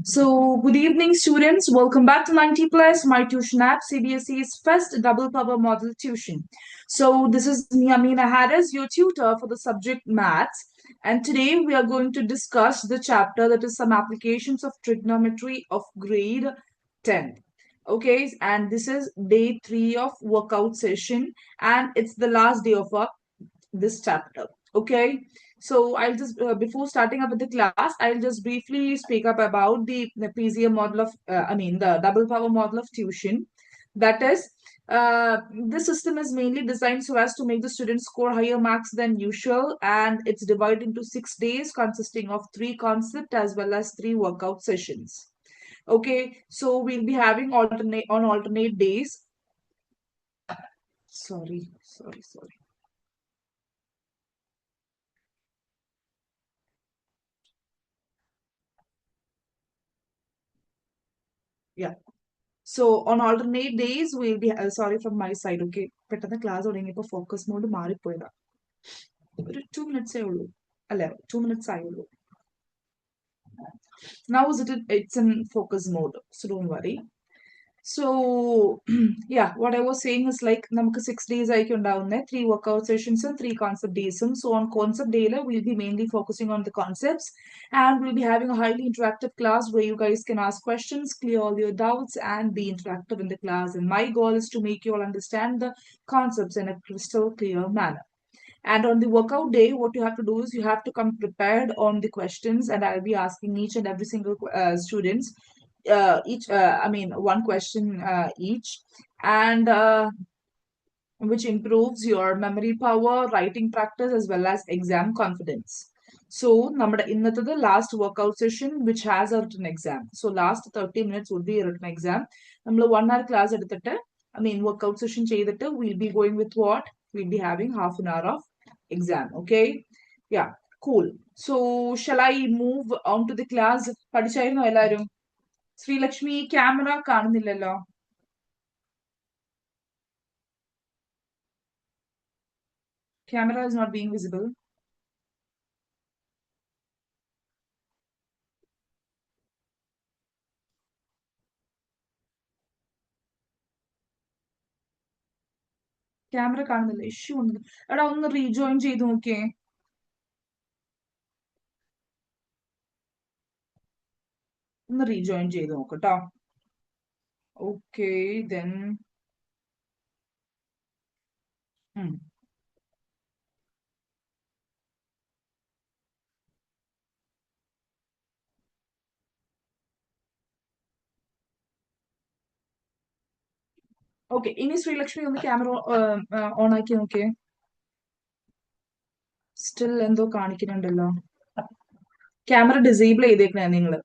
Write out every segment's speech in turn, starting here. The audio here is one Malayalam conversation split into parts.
So, good evening, students. Welcome back to 90 Plus, my tuition app, CBSE's first double power model tuition. So, this is me, Amina Harris, your tutor for the subject maths. And today we are going to discuss the chapter that is some applications of trigonometry of grade 10. Okay, and this is day 3 of workout session, and it's the last day of our this chapter. Okay, so I'll just before starting up with the class, I'll just briefly speak up about the PZM model of the double power model of tuition. That is, this system is mainly designed so as to make the students score higher marks than usual, and it's divided into 6 days consisting of 3 concept as well as 3 workout sessions. Okay, so we'll be having alternate days. Sorry. Yeah. So on alternate days, we'll be sorry from my side, okay. പെട്ടെന്ന് ക്ലാസ് തുടങ്ങിയപ്പോൾ ഫോക്കസ് മോഡ് മാറിപ്പോയതാ. ഒരു 2 minutes ഉള്ളൂ. അല്ല 2 minutes ആയുള്ളൂ. Now it's in focus mode, so don't worry. So yeah, what I was saying is like നമുക്ക് 6 days ആയിരിക്കും ഉണ്ടാവുന്നത്, 3 workout sessions and 3 concept days. So on concept day we'll be mainly focusing on the concepts, and we'll be having a highly interactive class where you guys can ask questions, clear all your doubts, and be interactive in the class. And my goal is to make you all understand the concepts in a crystal clear manner. And on the workout day, what you have to do is you have to come prepared on the questions, and I'll be asking each and every single students one question each, and which improves your memory power, writing practice, as well as exam confidence. So നമ്മുടെ ഇന്നത്തെ last workout session which has a written exam. So last 30 minutes would be a written exam. നമ്മൾ 1 hour class എടുത്തിട്ട് workout session ചെയ്തിട്ട് we'll be going with what? We'll be having half an hour of exam. Okay? Yeah, cool. So shall I move on to the class? പഠിച്ചായിരുന്നോ എല്ലാരും? ശ്രീലക്ഷ്മി ക്യാമറ കാണുന്നില്ലല്ലോ. Camera is not being visible. Camera കാണുന്നില്ല, ഇഷ്യൂ ഉണ്ട്. എടാ ഒന്ന് റീജോയിൻ ചെയ്ത് നോക്കിയേ. ഒന്ന് റീജോയിൻ ചെയ്ത് നോക്കട്ടോ. Okay then okay. ഇനി ശ്രീലക്ഷ്മി ഒന്ന് ക്യാമറ ഓൺ ആക്കി നോക്കിയേ. സ്റ്റിൽ എന്തോ കാണിക്കുന്നുണ്ടല്ലോ. ക്യാമറ ഡിസേബിൾ ചെയ്തേക്കണേ നിങ്ങള്.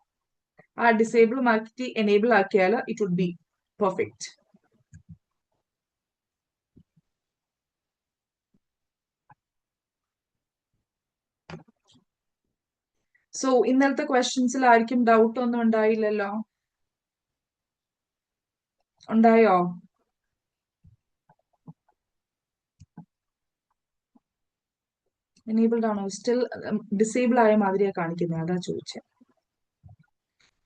ആ ഡിസേബിൾ മാറ്റി എനേബിൾ ആക്കിയാൽ it would be perfect. So ഇന്നലത്തെ ക്വസ്റ്റ്യൻസിൽ ആർക്കും ഡൗട്ട് ഒന്നും ഉണ്ടായില്ലല്ലോ? ഉണ്ടായോ? എനേബിൾഡ് ആണോ? സ്റ്റിൽ ഡിസേബിൾ ആയ മാതിരിയാ കാണിക്കുന്നത്, അതാ ചോദിച്ചത്.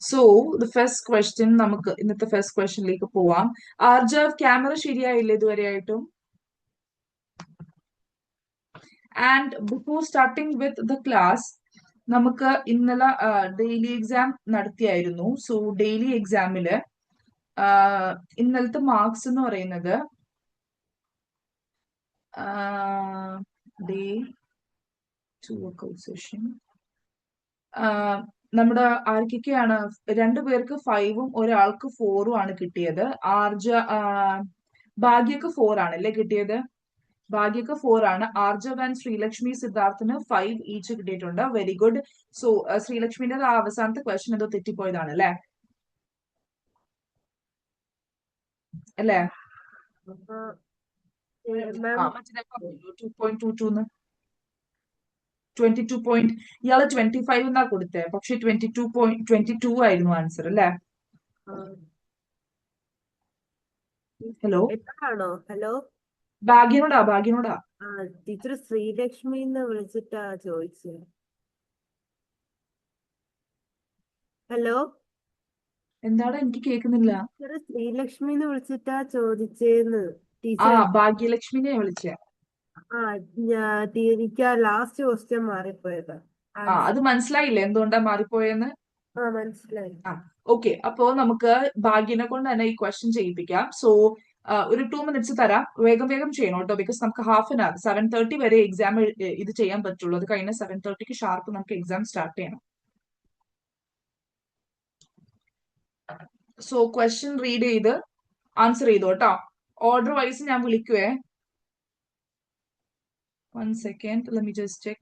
സോ ദ ഫസ്റ്റ് ക്വസ്റ്റ്യൻ, നമുക്ക് ഇന്നത്തെ ഫസ്റ്റ് ക്വസ്റ്റ്യനിലേക്ക് പോവാം. ആർജവ് ക്യാമറ ശരിയായില്ലേ ഇതുവരെയായിട്ടും? And before starting with the class, നമുക്ക് ഇന്നലെ ഡെയിലി എക്സാം നടത്തിയായിരുന്നു. സോ ഡെയിലി എക്സാമില് ഇന്നലത്തെ മാർക്സ് എന്ന് പറയുന്നത് ഡേ 2 വർക്കൗട്ട് സെഷൻ നമ്മുടെ ആർക്കൊക്കെയാണ്? 2 പേർക്ക് 5ഉം ഒരാൾക്ക് 4ഉം ആണ് കിട്ടിയത്. ഭാഗ്യക്ക് 4 ആണല്ലേ കിട്ടിയത്? ഭാഗ്യക്ക് 4 ആണ്. ആർജവ് ആൻഡ് ശ്രീലക്ഷ്മി സിദ്ധാർത്ഥിന് 5 ഈച്ച് കിട്ടിയിട്ടുണ്ട്. Very good. സോ ശ്രീലക്ഷ്മിന്റെ അവസാനത്തെ ക്വസ്റ്റ്യൻ എന്തോ തെറ്റിപ്പോയതാണ് അല്ലേ? അല്ലേ? 2.22 22 പോയിന്റ്. ഇയാള് 25 എന്നാ കൊടുത്തേ, പക്ഷെ 22 ആയിരുന്നു ആൻസർ അല്ലേ? ഹലോ, ഹലോ, ഭാഗ്യനോടാ. ടീച്ചർ ശ്രീലക്ഷ്മി വിളിച്ചിട്ടാ ചോദിച്ചത്. ഹലോ എന്താണ് എനിക്ക് കേൾക്കുന്നില്ല. ടീച്ചർ ശ്രീലക്ഷ്മിന്ന് വിളിച്ചിട്ടാ ചോദിച്ചേന്ന് ആ ടീച്ചറെ. ഭാഗ്യലക്ഷ്മിനെ വിളിച്ച. ആ എനിക്ക് ആ ലാസ്റ്റ് ക്വസ്റ്റ്യൻ മാറിപ്പോയതാ. അത് ആൻസർ മനസ്സിലായില്ലേ എന്തുകൊണ്ടാ മാറിപ്പോയെന്ന്? മനസ്സിലായി. ആ ഓക്കെ. അപ്പോ നമുക്ക് ഭാഗ്യനെ കൊണ്ട് തന്നെ ഈ ക്വസ്റ്റ്യൻ ചെയ്യിപ്പിക്കാം. സോ ഒരു 2 minutes തരാം. വേഗം വേഗം ചെയ്യണം കേട്ടോ. ബിക്കോസ് നമുക്ക് ഹാഫ് ആൻ അവർ 7:30 വരെ എക്സാം ഇത് ചെയ്യാൻ പറ്റുള്ളൂ. അത് കഴിഞ്ഞ 7:30 ഷാർപ്പ് നമുക്ക് എക്സാം സ്റ്റാർട്ട് ചെയ്യണം. സോ ക്വസ്റ്റ്യൻ റീഡ് ചെയ്ത് ആൻസർ ചെയ്തോ കേട്ടോ. ഓർഡർ വൈസ് ഞാൻ വിളിക്കുവേ. 1 second, let me just check.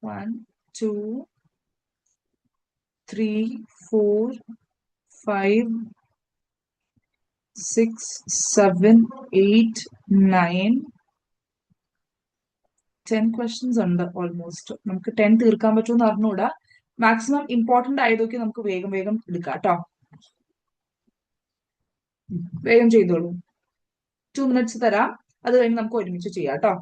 1, 2, 3, 4, 5, 6, 7, 8, 9, 10 questions ഉണ്ട് ഓൾമോസ്റ്റ്. നമുക്ക് 10 തീർക്കാൻ പറ്റുമെന്ന് അറിഞ്ഞൂടാ. മാക്സിമം ഇമ്പോർട്ടന്റ് ആയതൊക്കെ നമുക്ക് വേഗം വേഗം എടുക്കാം കേട്ടോ. വേഗം ചെയ്തോളൂ. 2 minutes തരാം. അത് കഴിഞ്ഞ് നമുക്ക് ഒരുമിച്ച് ചെയ്യാം കേട്ടോ.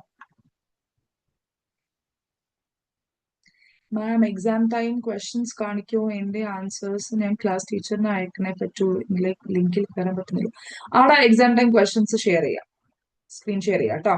മാം എക്സാം ടൈം ക്വസ്റ്റ്യൻസ് കാണിക്കോ? എന്റെ ആൻസേഴ്സ് ഞാൻ ക്ലാസ് ടീച്ചറിനെ അയക്കണേ പറ്റുള്ളൂ. ലിങ്കിൽ കയറാൻ പറ്റുന്നില്ല. അവിടെ എക്സാം ടൈം ക്വസ്റ്റ്യൻസ് ഷെയർ ചെയ്യാം. സ്ക്രീൻ ഷെയർ ചെയ്യാം കേട്ടോ.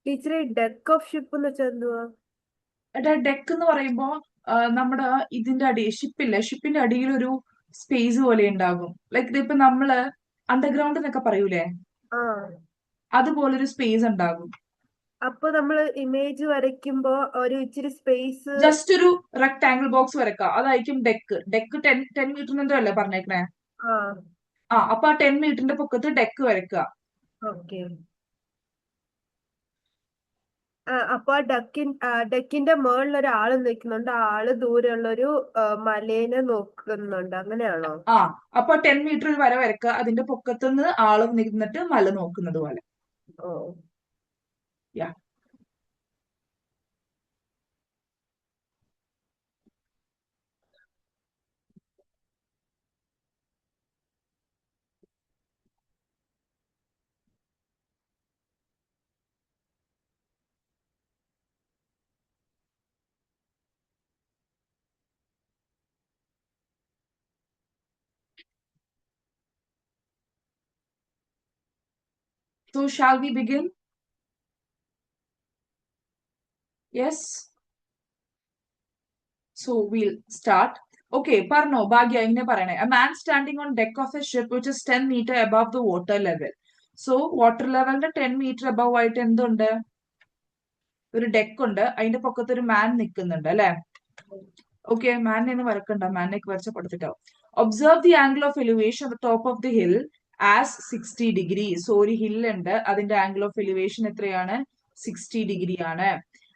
ടീച്ചറെ ഡെക്ക് ഓഫ് ഷിപ്പ് എന്ന് വെച്ചാൽ എന്തുവാ? ഡെക്ക് എന്ന് പറയുമ്പോ നമ്മുടെ ഇതിന്റെ ഷിപ്പില്ലേ, ഷിപ്പിന്റെ അടിയിൽ ഒരു സ്പേസ് പോലെ ഉണ്ടാകും. ലൈക്ക് ഇതിപ്പോ നമ്മള് അണ്ടർഗ്രൗണ്ട് എന്നൊക്കെ പറയൂലേ, ആ അതുപോലൊരു സ്പേസ് ഉണ്ടാകും. അപ്പൊ നമ്മള് ഇമേജ് വരയ്ക്കുമ്പോ ഒരു ഇച്ചിരി സ്പേസ്. ജസ്റ്റ് ഒരു റെക്ടാംഗിൾ ബോക്സ് വരക്കാം, അതായിരിക്കും ഡെക്ക്. ഡെക്ക് 10 മീറ്റർ എന്തോ അല്ലേ പറഞ്ഞേക്കണേ? ആ അപ്പൊ ആ 10 മീറ്ററിന്റെ പൊക്കത്ത് ഡെക്ക് വരക്കുക. ഓക്കെ. അപ്പൊ ആ ഡെക്കിന്റെ മുകളിൽ ഒരാള് നിൽക്കുന്നുണ്ട്. ആ ആള് ദൂരെയുള്ള ഒരു മലേനെ നോക്കുന്നുണ്ട്, അങ്ങനെയാണോ? അപ്പൊ 10 മീറ്റർ ഒരു വര വരക്കുക. അതിന്റെ പൊക്കത്തുനിന്ന് ആളും നിന്നിട്ട് മല നോക്കുന്നത് പോലെ. ഓ യാ. So shall we begin? Yes. So we'll start. Okay, പറഞ്ഞോ ഭാഗ്യ. ഇങ്ങനെ പറയണേ. A man standing on deck of a ship which is 10 meter above the water level. So water ലെവലിന്റെ 10 meter above ആയിട്ട് എന്തുണ്ട്? ഒരു ഡെക്ക് ഉണ്ട്. അതിന്റെ പൊക്കത്ത് ഒരു മാൻ നിൽക്കുന്നുണ്ട് അല്ലെ? ഓക്കെ, മാനിനെ ഒന്ന് വരക്കണ്ട. മാനിനെ വരച്ച പഠിച്ചിട്ടാവും. Observe the angle of elevation at top of the hill as 60 degree. So ഒരു ഹിൽ ഉണ്ട്, അതിന്റെ ആംഗിൾ ഓഫ് എലിവേഷൻ എത്രയാണ്? 60 ഡിഗ്രി ആണ്.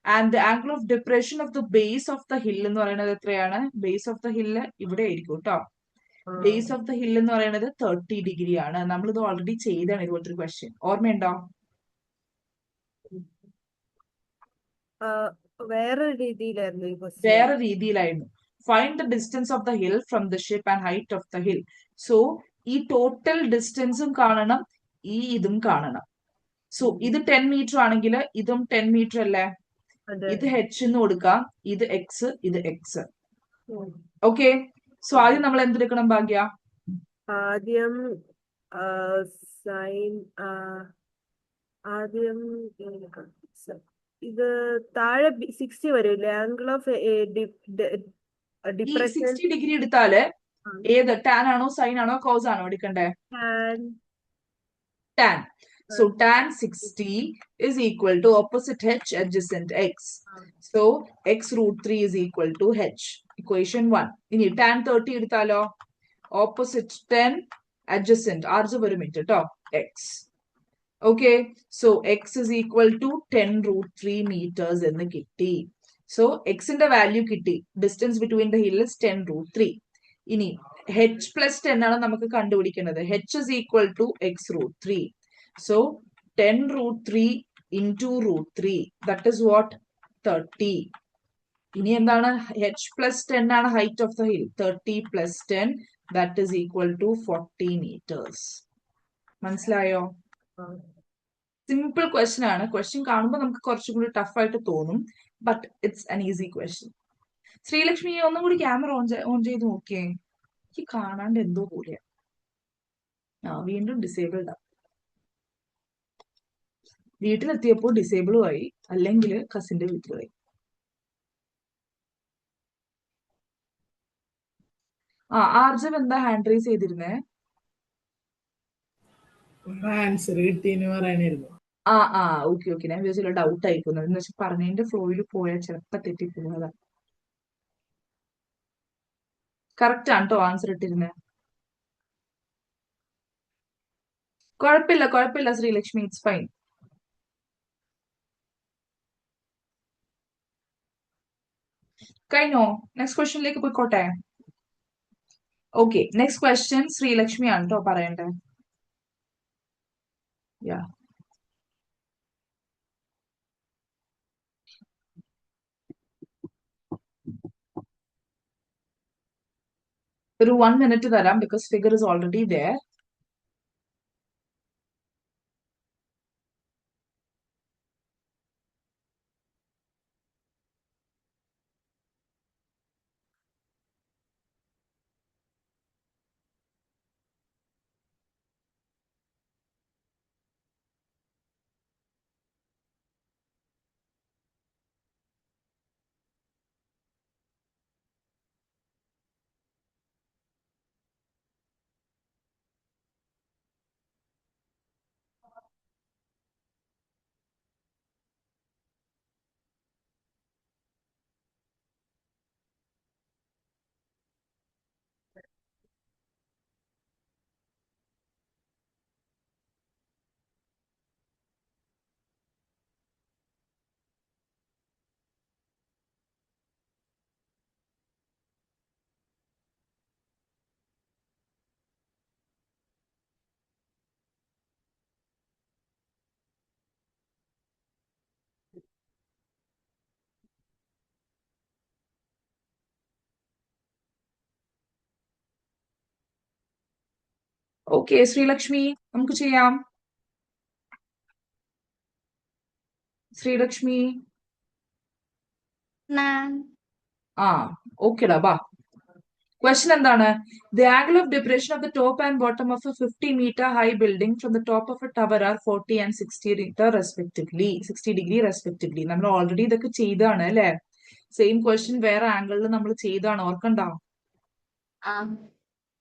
And the angle of depression of the base of the hill എന്ന് പറയുന്നത് എത്രയാണ്? ബേസ് ഓഫ് ദ ഹില്ല് ഇവിടെ ആയിരിക്കും കേട്ടോ. ബേസ് ഓഫ് ദ ഹിൽ എന്ന് പറയുന്നത് 30 ഡിഗ്രി ആണ്. നമ്മളിത് ഓൾറെഡി ചെയ്താണ് ഇതുപോലത്തെ ഒരു ക്വസ്റ്റ്യൻ. ഓർമ്മയുണ്ടോ? വേറെ രീതിയിലായിരുന്നു ഈ ക്വസ്റ്റ്യൻ. വേറെ രീതിയിലായിരുന്നു. Find the distance of the hill from the ship and height of the hill. So ഈ ടോട്ടൽ ഡിസ്റ്റൻസും കാണണം, ഇതും കാണണം. സോ ഇത് 10 മീറ്റർ ആണെങ്കിൽ ഇതും 10 മീറ്റർ അല്ലേ? ഇത് h എന്ന് കൊടുക്കാം, ഇത് x, ഇത് x. ഓക്കെ. സോ ആദ്യം നമ്മൾ എന്തെടുക്കണം ഭാഗ്യ? ആദ്യം സൈൻ ആദ്യം ഇത് താഴെ 60 വരില്ലേ? ആംഗിൾ ഓഫ് ഈ ഡിപ്രഷൻ 60 ഡിഗ്രി എടുത്താല് ഏത് ടാൻ ആണോ സൈൻ ആണോ കോസ് ആണോ എടുക്കണ്ടേ? tan. So tan 60 is equal to opposite h adjacent x. So x root 3 is equal to h. Equation 1. ഇനി tan 30 എടുത്താലോ? Opposite 10 adjacent. ആർജ് വരും കേട്ടോ x. Okay. So x is equal to 10 root 3 meters എന്ന് കിട്ടി. So x ന്റെ വാല്യൂ കിട്ടി. Distance between the hill is 10 root 3. ഇനി h plus 10 ആണ് നമുക്ക് കണ്ടുപിടിക്കുന്നത്. h is equal to x root 3. So 10 root 3 into root 3. That is what? 30. ഇനി എന്താണ്? h plus 10 ആണ് height of the hill. 30 plus 10 that is equal to 40 meters. മനസ്സിലായോ? സിമ്പിൾ ക്വസ്റ്റ്യൻ ആണ്. ക്വസ്റ്റ്യൻ കാണുമ്പോൾ നമുക്ക് കുറച്ചും കൂടി ടഫ് ആയിട്ട് തോന്നും. But it's an easy question. Sreelakshmi ഒന്നും കൂടി ക്യാമറ ഓൺ ചെയ്ത് നോക്കിയേ. എനിക്ക് കാണാണ്ട് എന്തോ പോലെ. വീണ്ടും ഡിസേബിൾഡ് ആ. വീട്ടിലെത്തിയപ്പോൾ ഡിസേബിളും ആയി, അല്ലെങ്കിൽ കസിന്റെ വീട്ടിലായി. ആർജവ് എന്താ ഹാൻഡ് റൈസ് ചെയ്തിരുന്നേ? ആൻസർ കിട്ടിയെന്ന് പറയാനായിരുന്നു. Okay okay. ഞാൻ വിചാരിച്ചില്ല ഡൗട്ട് ആയിപ്പോകുന്നത്. എന്ന് വെച്ചാൽ പറഞ്ഞതിന്റെ ഫ്ലോയിൽ പോയാൽ ചിലപ്പോ തെറ്റിപ്പോകുന്നതാ. കറക്റ്റ് ആണ് കേട്ടോ ആൻസർ ഇട്ടിരുന്നേ. കുഴപ്പമില്ല ശ്രീലക്ഷ്മി, ഇറ്റ്സ് ഫൈൻ. കഴിഞ്ഞോ? നെക്സ്റ്റ് ക്വസ്റ്റ്യനിലേക്ക് പോയിക്കോട്ടെ. ഓക്കെ, നെക്സ്റ്റ് ക്വസ്റ്റ്യൻ ശ്രീലക്ഷ്മി ആണ് കേട്ടോ പറയണ്ടേ. യാ, ഒരു 1 minute തരാം, because figure is already there. Okay Sreelakshmi, നമുക്ക് ചെയ്യാം. ശ്രീലക്ഷ്മി ഓക്കെടാ, ബാ. ക്വസ്റ്റ്യൻ എന്താണ്? The angle of depression of the top and bottom of a 50-meter high building from the top of a tower are 40 and 60 meter respectively. 60 degree respectively. നമ്മൾ ഓൾറെഡി ഇതൊക്കെ ചെയ്താണ് അല്ലെ? സെയിം ക്വസ്റ്റ്യൻ വേറെ ആംഗിളിൽ നമ്മൾ ചെയ്താണ്, ഓർക്കണ്ടോ?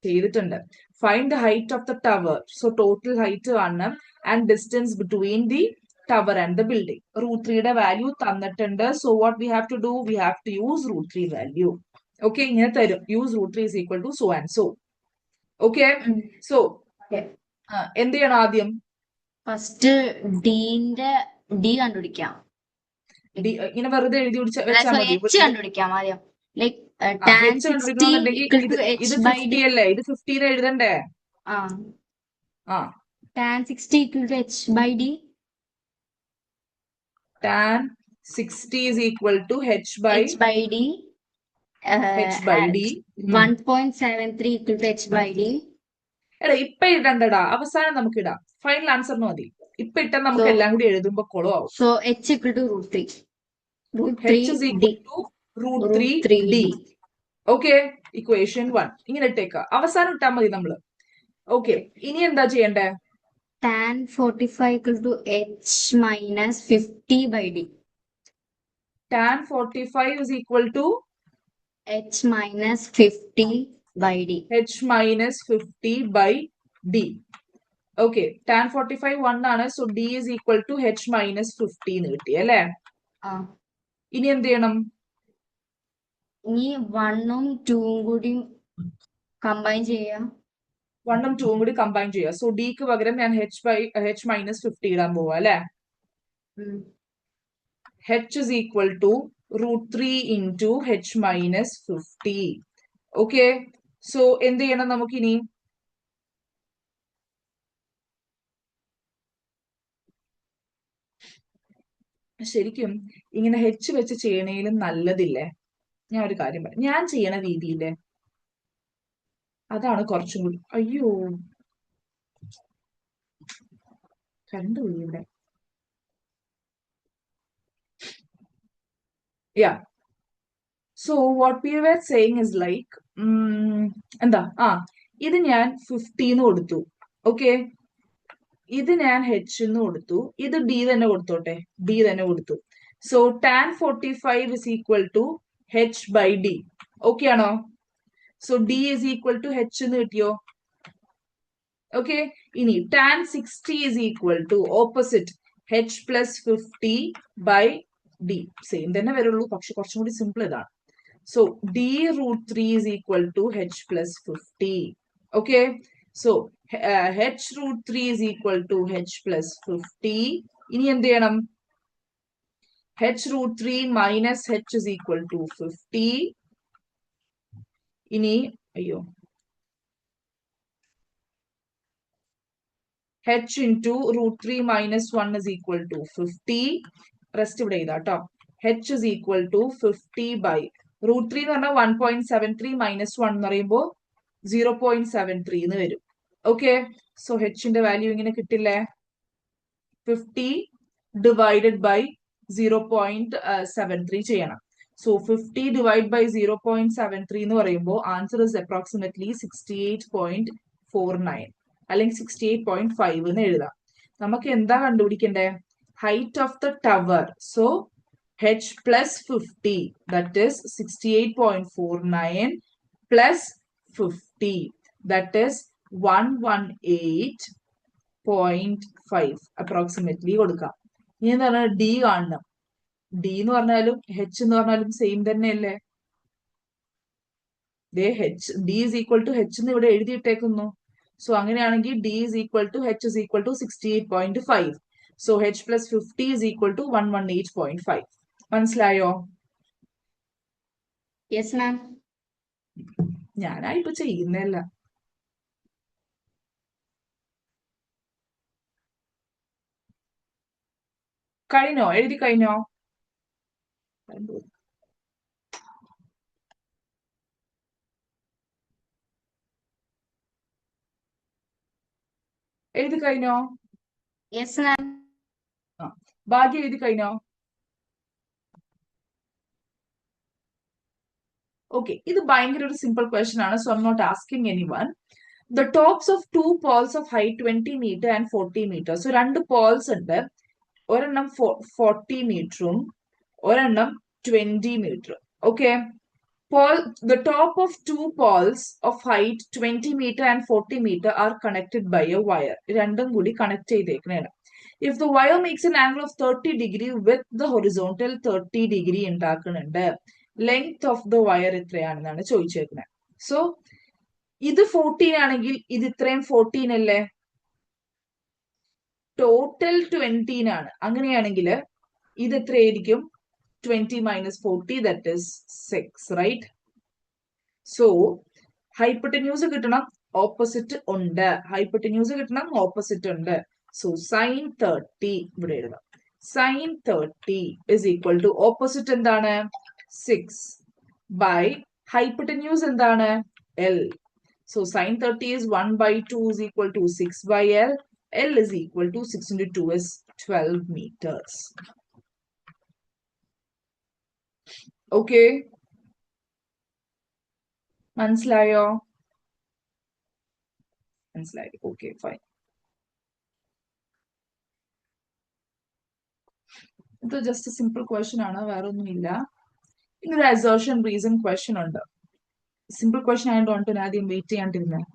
ചെയ്തിട്ടുണ്ട്. Find the height of the tower. So total height ആണ് and distance between the tower and the building. Root 3യുടെ വാല്യൂ തന്നിട്ടുണ്ട്. So what we have to do? We have to use root 3 value. Okay, ഇങ്ങനെ തരും. Use root 3 is equal to so and so. Okay, so എന്ത് ചെയ്യണം ആദ്യം? ഫസ്റ്റ് ഡി കണ്ടുപിടിക്കാം. ഇങ്ങനെ വെറുതെ എഴുതി വെച്ചാൽ മതി. കണ്ടുപിടിക്കാം ആദ്യം. ലൈക് ഇത് 50 അല്ലേ? ഇത് 50 എഴുതണ്ടേ? tan 60 equal to h by d. tan 60 is equal to h by d. h by d. 1.73 equal to h by d. എടാ ഇപ്പൊ ഇടണ്ടടാ, അവസാനം നമുക്ക് ഇടാം. ഫൈനൽ ആൻസർ മതി. ഇപ്പൊ ഇട്ടാൽ നമുക്ക് എല്ലാം കൂടി എഴുതുമ്പോ കൊളോ ആവും. So h equal to root 3. h is equal to root 3d. Okay, equation 1 ഇങ്ങനെ ഇട്ടേക്ക. അവസാനം ഇട്ടാൽ മതി നമ്മള്. ഓക്കെ, ഇനി എന്താ ചെയ്യണ്ടേ? tan 45 equal to h minus 50 by d. tan 45 is equal to h minus 50 by d. h minus 50 by d. Okay, tan 45 1 ആണ്. So d is equal to h minus 50 എന്ന് കിട്ടി അല്ലേ? ഇനി എന്ത് ചെയ്യണം? ഇനി 1ഉം 2ഉം കൂടി കമ്പൈൻ ചെയ്യാം. 1ഉം 2ഉം കൂടി കമ്പൈൻ ചെയ്യാം. സോ ഡിക്ക് പകരം ഞാൻ h minus 50 ഇടാൻ പോവാ അല്ലേ? h is equal to √3 into h minus 50. Okay, so എന്ത് ചെയ്യണം നമുക്കിനി? ശരിക്കും ഇങ്ങനെ h വെച്ച് ചെയ്യണേലും നല്ലതില്ലേ? ഞാൻ ഒരു കാര്യം പറയാം. ഞാൻ ചെയ്യണ രീതിയില്ലേ, അതാണ് കുറച്ചും കൂടി. അയ്യോ, കണ്ടുപോയി ഇവിടെ. Yeah. So what we were saying is like, എന്താ ഇത് ഞാൻ 50 എന്ന് കൊടുത്തു. ഓക്കെ, ഇത് ഞാൻ h എന്ന് കൊടുത്തു. ഇത് d തന്നെ കൊടുത്തോട്ടെ, d തന്നെ കൊടുത്തു. So tan 45 is equal to h by d. Okay ആണോ? So d is equal to h എന്ന് കിട്ടിയോ? ഓക്കെ, ഇനി tan 60 is equal to opposite h plus 50 by d. Same തന്നെ വരുള്ളൂ, പക്ഷെ കുറച്ചും കൂടി സിമ്പിൾ ഇതാണ്. So d √3 is equal to h plus 50. Okay, so h √3 is equal to h plus 50. ഇനി എന്ത് ചെയ്യണം? h √3 minus h is equal to 50. ഇനി അയ്യോ, h into √3 minus 1 is equal to 50. Rest ഇവിടെ ചെയ്താട്ടോ. h is equal to 50 by √3 എന്ന് പറഞ്ഞാൽ 1.73 minus 1 എന്ന് പറയുമ്പോൾ 0.73 എന്ന് വരും. ഓക്കെ, സോ ഹെച്ചിന്റെ വാല്യൂ ഇങ്ങനെ കിട്ടില്ലേ? 50 ഡിവൈഡഡ് ബൈ 0.73 ചെയ്യണം. സോ 50 ഡിവൈഡ് ബൈ 0.73 എന്ന് പറയുമ്പോൾ ആൻസർ ഇസ് അപ്രോക്സിമേറ്റ്ലി 68.49 അല്ലെങ്കിൽ 68.5 എന്ന് എഴുതാം. നമുക്ക് എന്താ കണ്ടുപിടിക്കണ്ടേ? Height of the tower. So h plus 50, that is 68.49 plus 50, that is 118.5 approximately കൊടുക്കാം. ഇനി എന്താ പറഞ്ഞാൽ d കാണണം. d എന്ന് പറഞ്ഞാലും h എന്ന് പറഞ്ഞാലും സെയിം തന്നെയല്ലേ? d is equal to h എന്ന് ഇവിടെ എഴുതിയിട്ടേക്കുന്നു. സോ അങ്ങനെയാണെങ്കിൽ d is equal to h is equal to 68.5. So h plus 50 is equal to 118.5. മനസ്സിലായോ? Yes ma'am. ഞാനായിപ്പോ ചെയ്യുന്നല്ല. കഴിഞ്ഞോ? എഴുതി കഴിഞ്ഞോ? എഴുതി കഴിഞ്ഞോ? Yes ma'am. ഭാഗ്യം എഴുതി കഴിഞ്ഞോ? Okay, ഇത് ഭയങ്കര ഒരു സിമ്പിൾ ക്വസ്റ്റൻ ആണ്. So I am not asking anyone. The tops of 2 poles of height 20 meter and 40 meter. So 2 poles ഉണ്ട്. ഒരെണ്ണം 40 മീറ്ററും ഒരെണ്ണം 20 മീറ്ററും. Okay, the top of 2 poles of height 20 meter and 40 meter are connected by a wire. രണ്ടും കൂടി connect ചെയ്തേക്കണേണ്. If the wire makes an angle of 30 degree with the horizontal 30 degree ഉണ്ടാക്കുന്നുണ്ട്, ലെങ്ത് ഓഫ് ദ വയർ എത്രയാണെന്നാണ് ചോദിച്ചേക്കുന്നത്. സോ ഇത് 14 ആണെങ്കിൽ ഇത് ഇത്രയും 14 അല്ലേ? ടോട്ടൽ 20 ആണ്. അങ്ങനെയാണെങ്കിൽ ഇത് എത്രയായിരിക്കും? 20 minus 40, that is 6, right? So hypotenuse കിട്ടണം, ഓപ്പോസിറ്റ് ഉണ്ട്. ഹൈപ്പോട്ടന്യൂസ് കിട്ടണം, ഓപ്പോസിറ്റ് ഉണ്ട്. സോ sin 30 ഇവിടെ എഴുതാം. sin 30 is equal to opposite എന്താണ്? 6 by hypotenuse എന്താണ്? L. So sin 30 is 1 by 2 is equal to 6 by L. L is equal to 6 into 2 is 12 meters. Okay. മനസ്സിലായോ? മനസ്സിലായി. Okay, fine. ഇത് ജസ്റ്റ് സിമ്പിൾ ക്വസ്റ്റ്യൻ ആണ്, വേറെ ഒന്നുമില്ല. ഇന്നൊരു അസേർഷൻ റീസൺ ക്വസ്റ്റ്യൻ ഉണ്ട്. സിമ്പിൾ ക്വസ്റ്റ്യൻ ആയതുകൊണ്ട് ഞാൻ ആദ്യം wait ചെയ്യാണ്ടിരുന്നത്.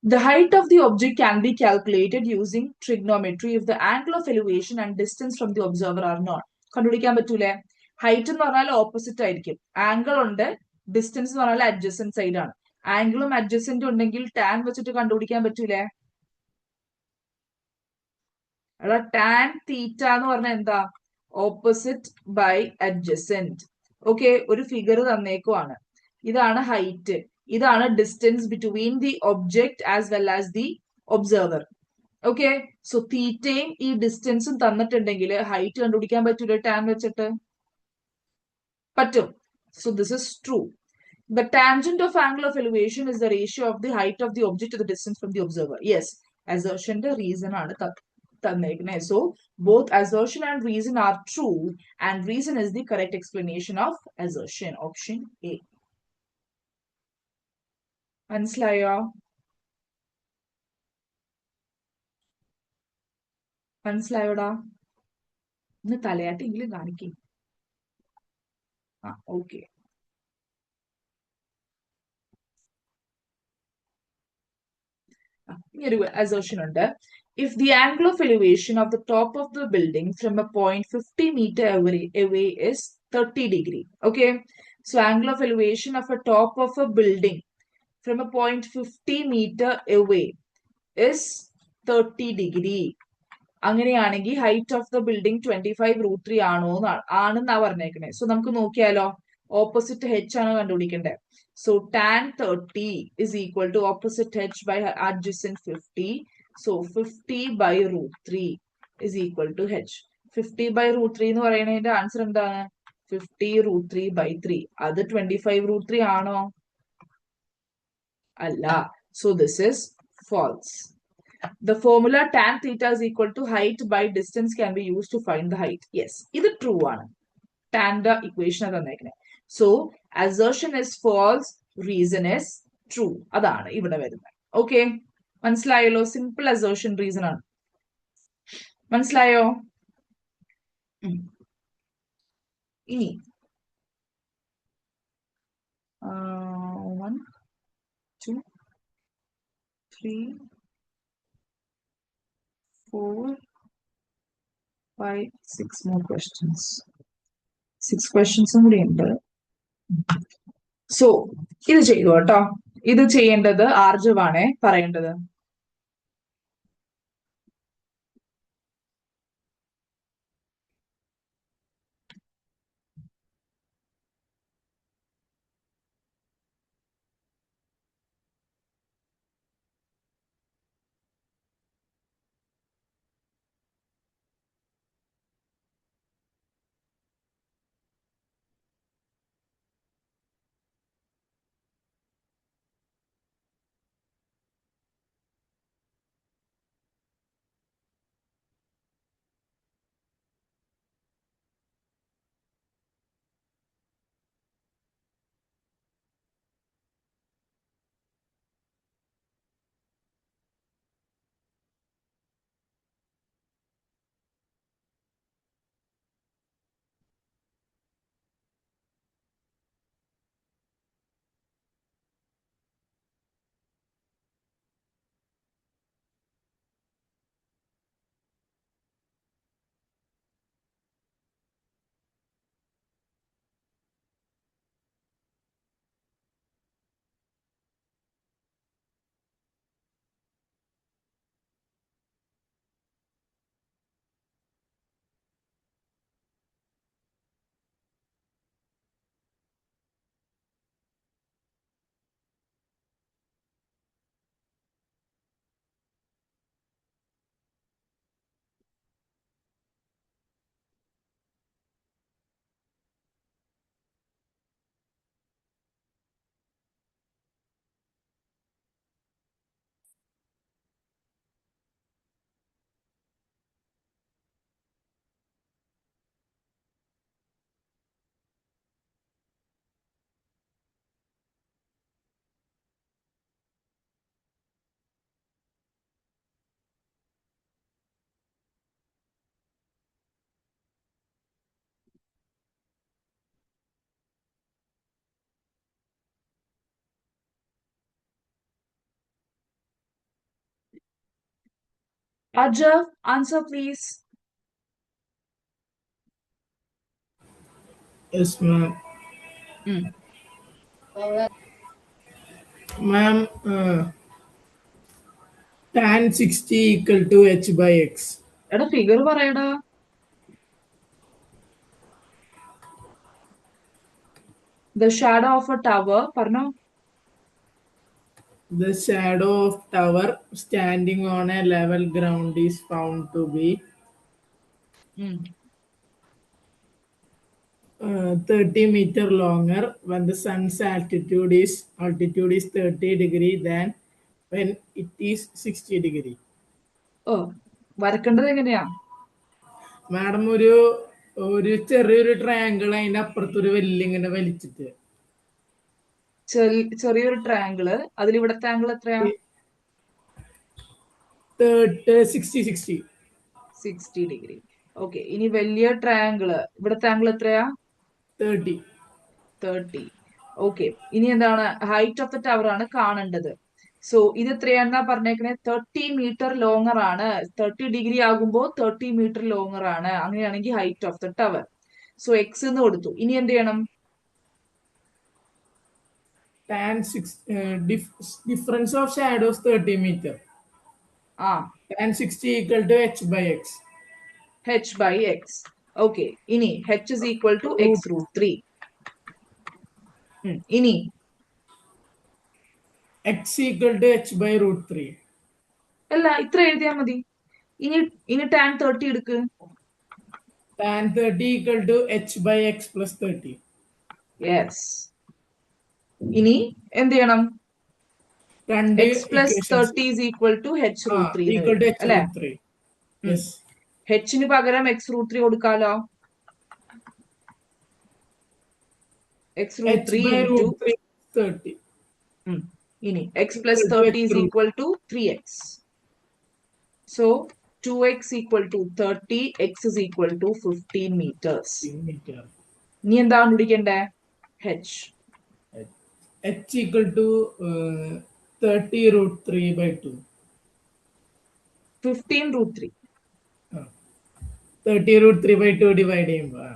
The height of the object can be calculated using trigonometry if the angle of elevation and distance from the observer are known. കണ്ടുപിടിക്കാൻ പറ്റൂലേ? ഹൈറ്റ് എന്ന് പറഞ്ഞാൽ ഓപ്പോസിറ്റ് ആയിരിക്കും, ആംഗിൾ ഉണ്ട്, ഡിസ്റ്റൻസ് എന്ന് പറഞ്ഞാൽ അഡ്ജസന്റ് സൈഡ് ആണ്. ആംഗിളും അഡ്ജസന്റും ഉണ്ടെങ്കിൽ ടാൻ വെച്ചിട്ട് കണ്ടുപിടിക്കാൻ പറ്റൂലേ? അതാ ടാൻ തീറ്റ എന്ന് പറഞ്ഞാൽ എന്താ? Opposite by adjacent. ഓക്കെ, ഒരു ഫിഗർ തന്നേക്കുവാണ്. ഇതാണ് ഹൈറ്റ്, ഇതാണ് distance between the object as well as the observer. Okay, so തീറ്റയും ഈ ഡിസ്റ്റൻസും തന്നിട്ടുണ്ടെങ്കിൽ ഹൈറ്റ് കണ്ടുപിടിക്കാൻ പറ്റൂല ടാൻ വെച്ചിട്ട്? പറ്റും. So this is true. The tangent of angle of elevation is the ratio of the height of the object to the distance from the observer. Yes, assertion the reason ആണ് തന്നേക്കുന്നത്. So both assertion and reason are true, and reason is the correct explanation of assertion. Option A. മനസ്സിലായോ? മനസ്സിലായോടാ? ഒന്ന് തലയാട്ടെങ്കിലും കാണിക്കേ. ഓക്കെ. ഇങ്ങനൊരു assertion ഉണ്ട്. If the angle of elevation of the top of the building from a point 50 meter away is 30 degree. Okay, so angle of elevation of a top of a building from a point 50 meter away is 30 degree. അങ്ങനെയാണെങ്കിൽ ഹൈറ്റ് ഓഫ് ദ ബിൽഡിംഗ് 25√3 ആണെന്നാ പറഞ്ഞേക്കണേ. സോ നമുക്ക് നോക്കിയാലോ, ഓപ്പോസിറ്റ് h ആണ് കണ്ടുപിടിക്കേണ്ടത്. So tan 30 is equal to opposite h by adjacent 50. So 50/√3 is equal to h. 50/√3 എന്ന് പറയുന്നതിന്റെ ആൻസർ എന്താണ്? 50√3/3. അത് 25√3 ആണോ? അല്ല. So this is false. The formula tan theta is equal to height by distance can be used to find the height. Yes, ഇത് true ആണ്. Tan the equation തന്നേക്കണേ. So assertion is false, reason is true. അതാണ് ഇവിടെ വരുന്നത്. ഓക്കെ, മനസ്സിലായല്ലോ? സിമ്പിൾ assertion reason ആണ്. മനസ്സിലായോ? ഇനി 1 2 3 4 5 6 more questions. 6 questions കൂടി ഉണ്ട്. സോ ഇത് ചെയ്തു കേട്ടോ. ഇത് ചെയ്യേണ്ടത് ആർജവാണേ പറയേണ്ടത്. Arjav, answer please. Yes, ma'am. Hmm. Ma'am, tan 60 equal to h by x. എടാ ഫിഗർ പറയടാ. The shadow of a tower. പറഞ്ഞോ. The shadow of tower standing on a level ground is found to be 30 meter longer when the sun's altitude is 30 degree than when it is 60 degree. ഓ വരക്കേണ്ടത് എങ്ങനെയാ? മാഡം ഒരു ചെറിയൊരു ട്രയാങ്കിൾ അതിന്റെ അപ്പുറത്തൊരു വലിയ ഇങ്ങനെ വലിച്ചിട്ട് ചെറിയൊരു ട്രയാങ്കിള്, അതിൽ ഇവിടത്തെ ആംഗിൾ എത്രയാ? 60 60 ഡിഗ്രി. ഓക്കെ, ഇനി വലിയ ട്രയാങ്കിള്, ഇവിടത്തെ ആംഗിൾ എത്രയാ? 30. 30. ഓക്കെ, ഇനി എന്താണ്? ഹൈറ്റ് ഓഫ് ദ ടവർ ആണ് കാണേണ്ടത്. സോ ഇത് എത്രയാണെന്നാ പറഞ്ഞേക്കണേ? 30 മീറ്റർ ലോങ്ങർ ആണ്. 30 ഡിഗ്രി ആകുമ്പോൾ 30 മീറ്റർ ലോങ്ങർ ആണ്. അങ്ങനെയാണെങ്കിൽ height of the tower. So X എന്ന് കൊടുത്തു. ഇനി എന്ത് ചെയ്യണം? Tan 6 difference of shadows 30 meter. Tan 60 equal to h by x. h by x. Okay, ഇനി h is equal to x root 3. ഇനി x equal to h by root 3. അല്ല, ഇത്ര എഴുതിയാ മതി. ഇനി tan 30 എടുക്ക്. Tan 30 equal to h by x plus 30. Yes. ഇനി എന്ത് ചെയ്യണം? x plus 30 is equal to h root 3 equal to h അല്ലെ? root 3. Yes. hന് പകരം x root 3 കൊടുക്കാലോ. x root 3 into 30. ഇനി x plus 30 is equal to 3x. So 2x equal to 30, x is equal to 15 meters. ഇനി എന്താ കണ്ടുപിടിക്കണ്ടേ? h. h equal to 30 root 3 by 2. 15 root 3. 30 root 3 by 2 divide ചെയ്യുമ്പോ.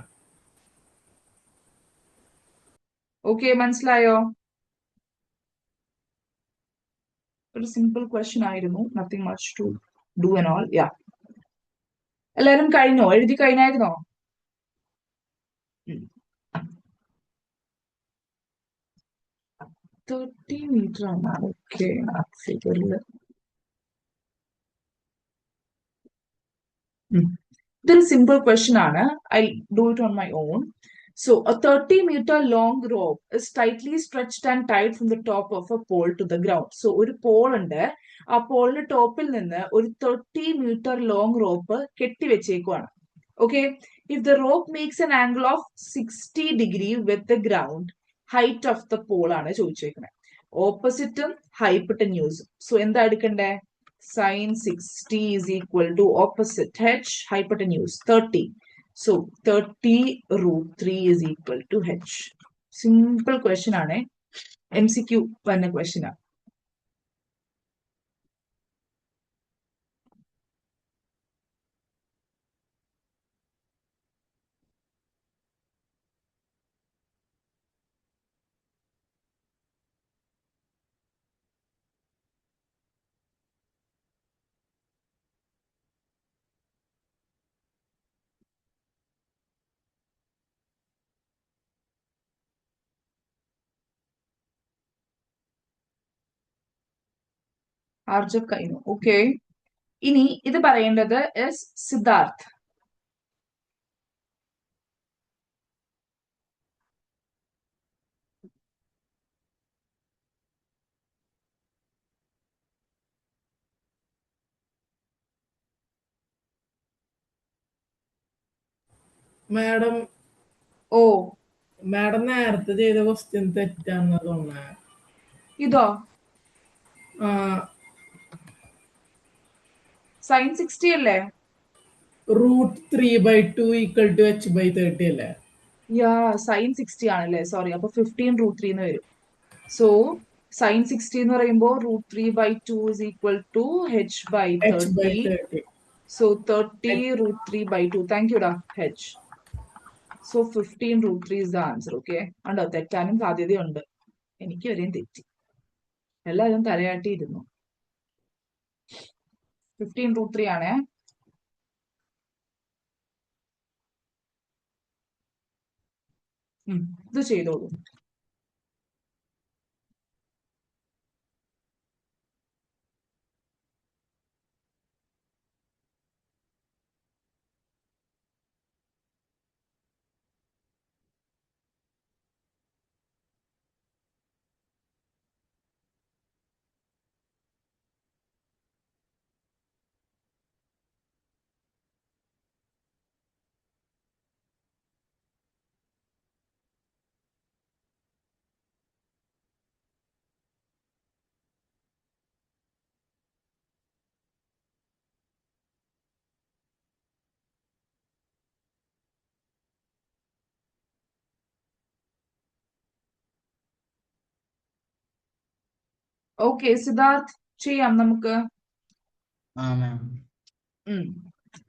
ഓക്കെ, മനസ്സിലായോ? ഒരു സിമ്പിൾ ക്വസ്റ്റ്യൻ ആയിരുന്നു. Nothing much to do and all. Yeah, എല്ലാരും കഴിഞ്ഞോ? എഴുതി കഴിഞ്ഞായിരുന്നോ? 30 മീറ്റർ ആണ്. ഓക്കെ, ഫിഗറില് ഇതൊരു സിമ്പിൾ ക്വസ്റ്റ്യൻ ആണ്. I do it on my own. So a 30 meter long rope is tightly stretched and tied from the top of a pole to the ground. So ഒരു പോൾ ഉണ്ട്. ആ പോളിന്റെ ടോപ്പിൽ നിന്ന് ഒരു 30 meter long rope കെട്ടിവെച്ചേക്കുവാണ്. Okay, if the rope makes an angle of 60 degree with the ground, height of the pole ആണ് ചോദിച്ചേക്കുന്നത്. ഓപ്പോസിറ്റും ഹൈപ്പട്ടന്യൂസും. സോ എന്താ എടുക്കണ്ടേ? Sin 60 is equal to opposite h, hypotenuse 30. So 30 root 3 is equal to h. Simple question ആണ്. MCQ വന്ന question ആണ്. ആർജവ് കഴിഞ്ഞു. ഓക്കെ, ഇനി ഇത് പറയേണ്ടത് എസ് സിദ്ധാർത്ഥ്. മാഡം മാഡം നേരത്തെ ചെയ്ത ക്വസ്റ്റ്യൻ തെറ്റാണെന്ന് തോന്നുന്നു. ഇതോ? sin 60 അല്ലേ? root 3 by 2 equal to h by 30 അല്ലേ? യാ, sin 60 ആണല്ലേ? സോറി, അപ്പൊ 15 root 3 എന്ന് വരും. സോ sin 60 എന്ന് പറയുമ്പോൾ root 3 by 2 is equal to h by 30. So 30 root 3 by 2. Thank you, da. H. So 15 root 3 is the answer. Okay. ഉണ്ടോ തെറ്റാനും സാധ്യതയുണ്ട്. എനിക്ക് വരെയും തെറ്റി. എല്ലാവരും തലയാട്ടിയിരുന്നു. 15 root 3 ആണേ. ഇത് ചെയ്തോളൂ. ഓക്കെ സിദ്ധാർത്ഥ് ചെയ്യാം നമുക്ക്.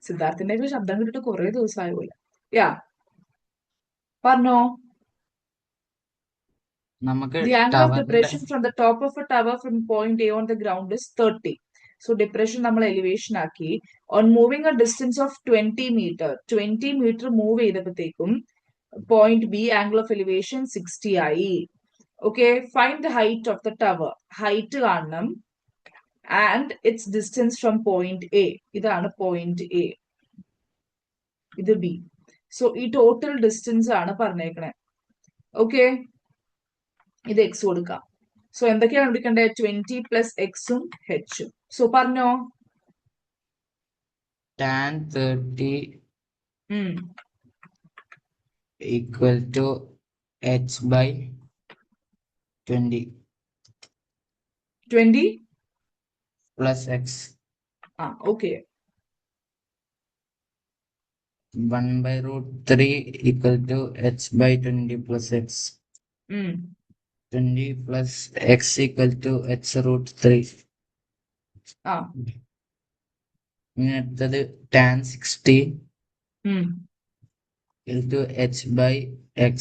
സിദ്ധാർത്ഥിന്റെ ഒക്കെ ശബ്ദം കേട്ടിട്ട് കുറെ ദിവസമായ പോലെ. യാ പറഞ്ഞോ. The angle of depression from the top of a tower from point A on the ground is 30. So depression നമ്മൾ elevation ആക്കി. On moving a distance of 20 meter. 20 meter move ചെയ്തപ്പോഴത്തേക്കും point B angle of elevation 60 ആയി. Okay, find the height of the tower. Height കാണണം. And its distance from point A. ഇതാണ് point A. ഇത് B. So ഈ total distance ആണ് പറഞ്ഞേക്കണേ. Okay. ഇത് എക്സ് കൊടുക്കാം. സോ എന്തൊക്കെയാണ് എടുക്കേണ്ടത്? 20 പ്ലസ് എക്സും ഹെച്ചും. സോ പറഞ്ഞോ. tan 30 equal to h by 20 plus x. Okay. 1 by root 3 equal to h by 20 plus x. 20 plus x equal to h root 3. ഇനി അടുത്തത് tan 60 equal to h by x.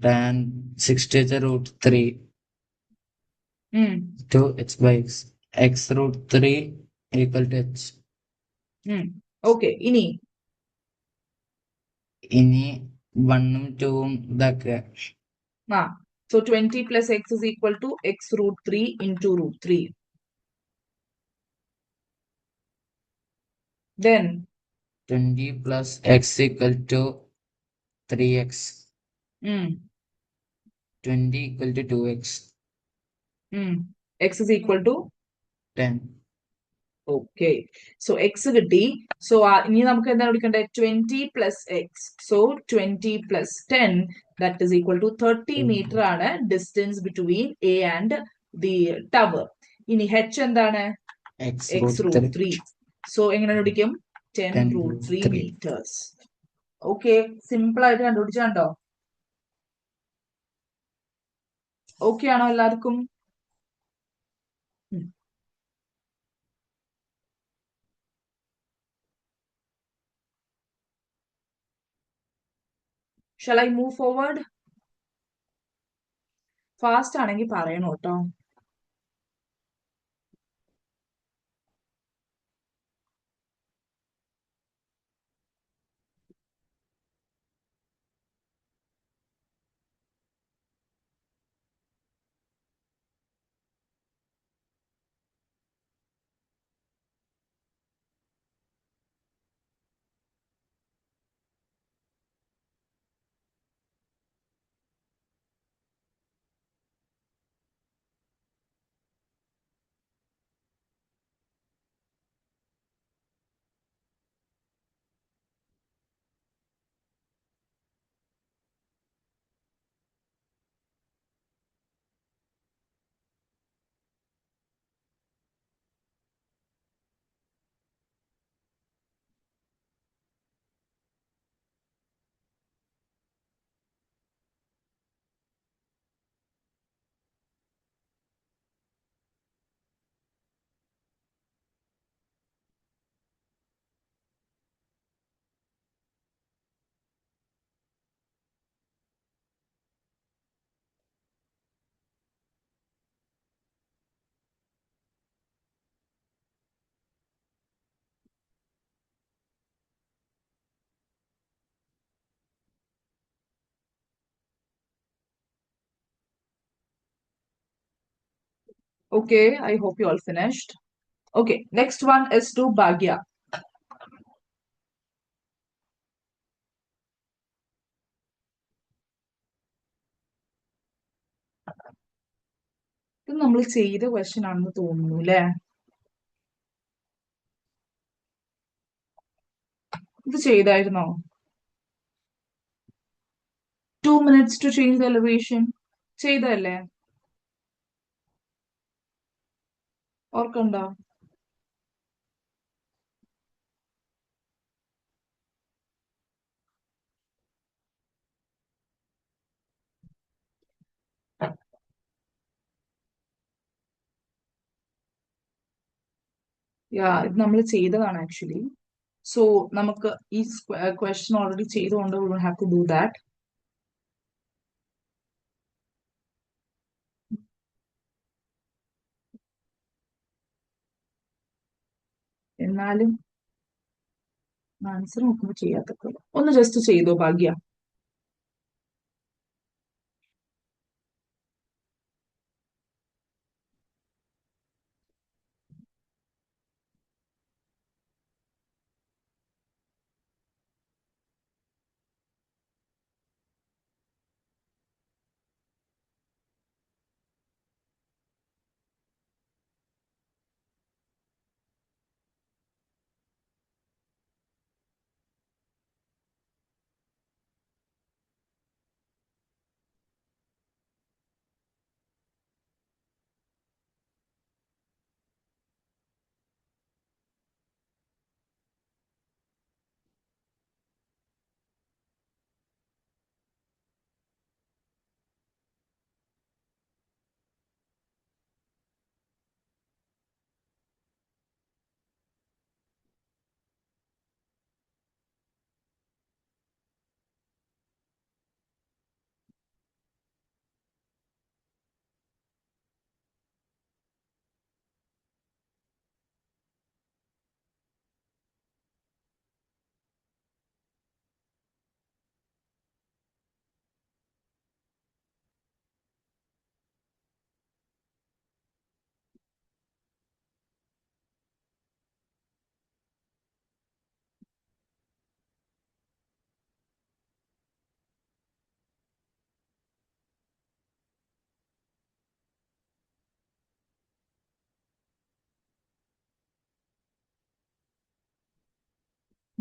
Tan 60 is root 3 to h by x. X root 3 equal to h. Okay. ഇനി 1ഉം 2ഉം ഇതാക്കുക. So 20 plus x is equal to x root 3 into root 3. Then 20 plus x equal to 3x. 20 equal to 2x. x is equal to 10. Okay. So x കിട്ടി. So ഇനി നമുക്ക് എന്താണ് എടുക്കേണ്ടത്? 20 plus x. So 20 plus 10 that is equal to 30 meter ആണ് distance between A and the tower. ഇനി h എന്താണ്? x root 3. So എങ്ങനെ കണ്ടുപിടിക്കും? 10 root 3 meters. Okay. സിമ്പിൾ ആയിട്ട് കണ്ടുപിടിച്ചാണ്ടോ? ഓക്കെ ആണോ എല്ലാവർക്കും? Shall I move forward? Fast ആണെങ്കിൽ പറയണം കേട്ടോ. Okay, I hope you all finished. Okay, next one is to Bhagya. ഇത് നമ്മൾ ചെയ്ത ക്വസ്റ്റ്യൻ ആണെന്ന് തോന്നുന്നു അല്ലേ? ഇത് ചെയ്തായിരുന്നോ? 2 minutes to change the elevation. ചെയ്തല്ലേ? ഓർക്കണ്ടോ? യാ, ഇത് നമ്മൾ ചെയ്തതാണ് ആക്ച്വലി. സോ നമുക്ക് ഈ ക്വസ്റ്റ്യൻ ഓൾറെഡി ചെയ്തുകൊണ്ട് we will have to do that. എന്നാലും ആൻസർ നോക്കുമ്പോൾ ചെയ്യാത്തൊക്കെ ഒന്ന് ജസ്റ്റ് ചെയ്തോ ഭാഗ്യ.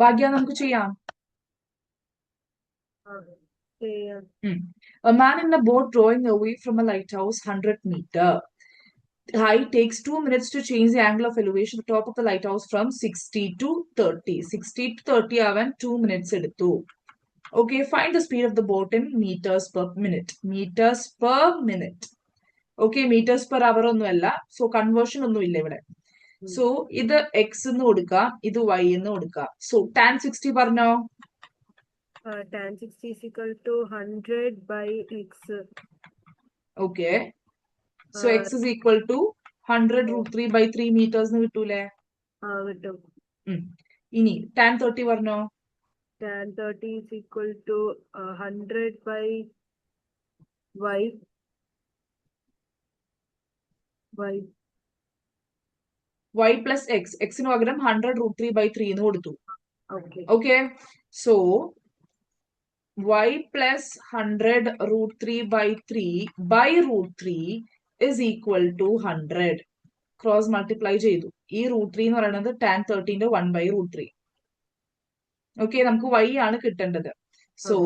ഭാഗ്യ നമുക്ക് ചെയ്യാം. ചെയ്യാം. A man in a boat rowing away from a lighthouse 100 meter height takes 2 minutes to change the angle of elevation at the top of the lighthouse from 60 to 30. 60 to 30 ആവാൻ 2 minutes എടുത്തു. Okay, find the speed of the boat in meters per minute. Meters per minute. Okay, meters per hour ഒന്നുമല്ല. So conversion ഒന്നും ഇല്ല ഇവിടെ. So ഇത് x എന്ന് കൊടുക്കാം, ഇത് y എന്ന് കൊടുക്കാം. So tan 60 പറഞ്ഞോ? Tan 60 is equal to 100 by x. Okay. So x is equal to 100 root 3 by 3 meters എന്ന് കിട്ടൂലേ? കിട്ടും. ഇനി tan 30 പറഞ്ഞോ? Tan 30 is equal to 100 by y. Y plus x. X ന് പകരം 100 root 3 by 3 എന്ന് കൊടുത്തു. Okay. Okay. So y plus 100 root 3 by 3 by root 3 is equal to 100. Cross multiply ചെയ്തു. ഈ root 3 എന്ന് പറയുന്നത് tan 30ന്റെ 1 by root 3. Okay, നമുക്ക് y ആണ് കിട്ടേണ്ടത്. So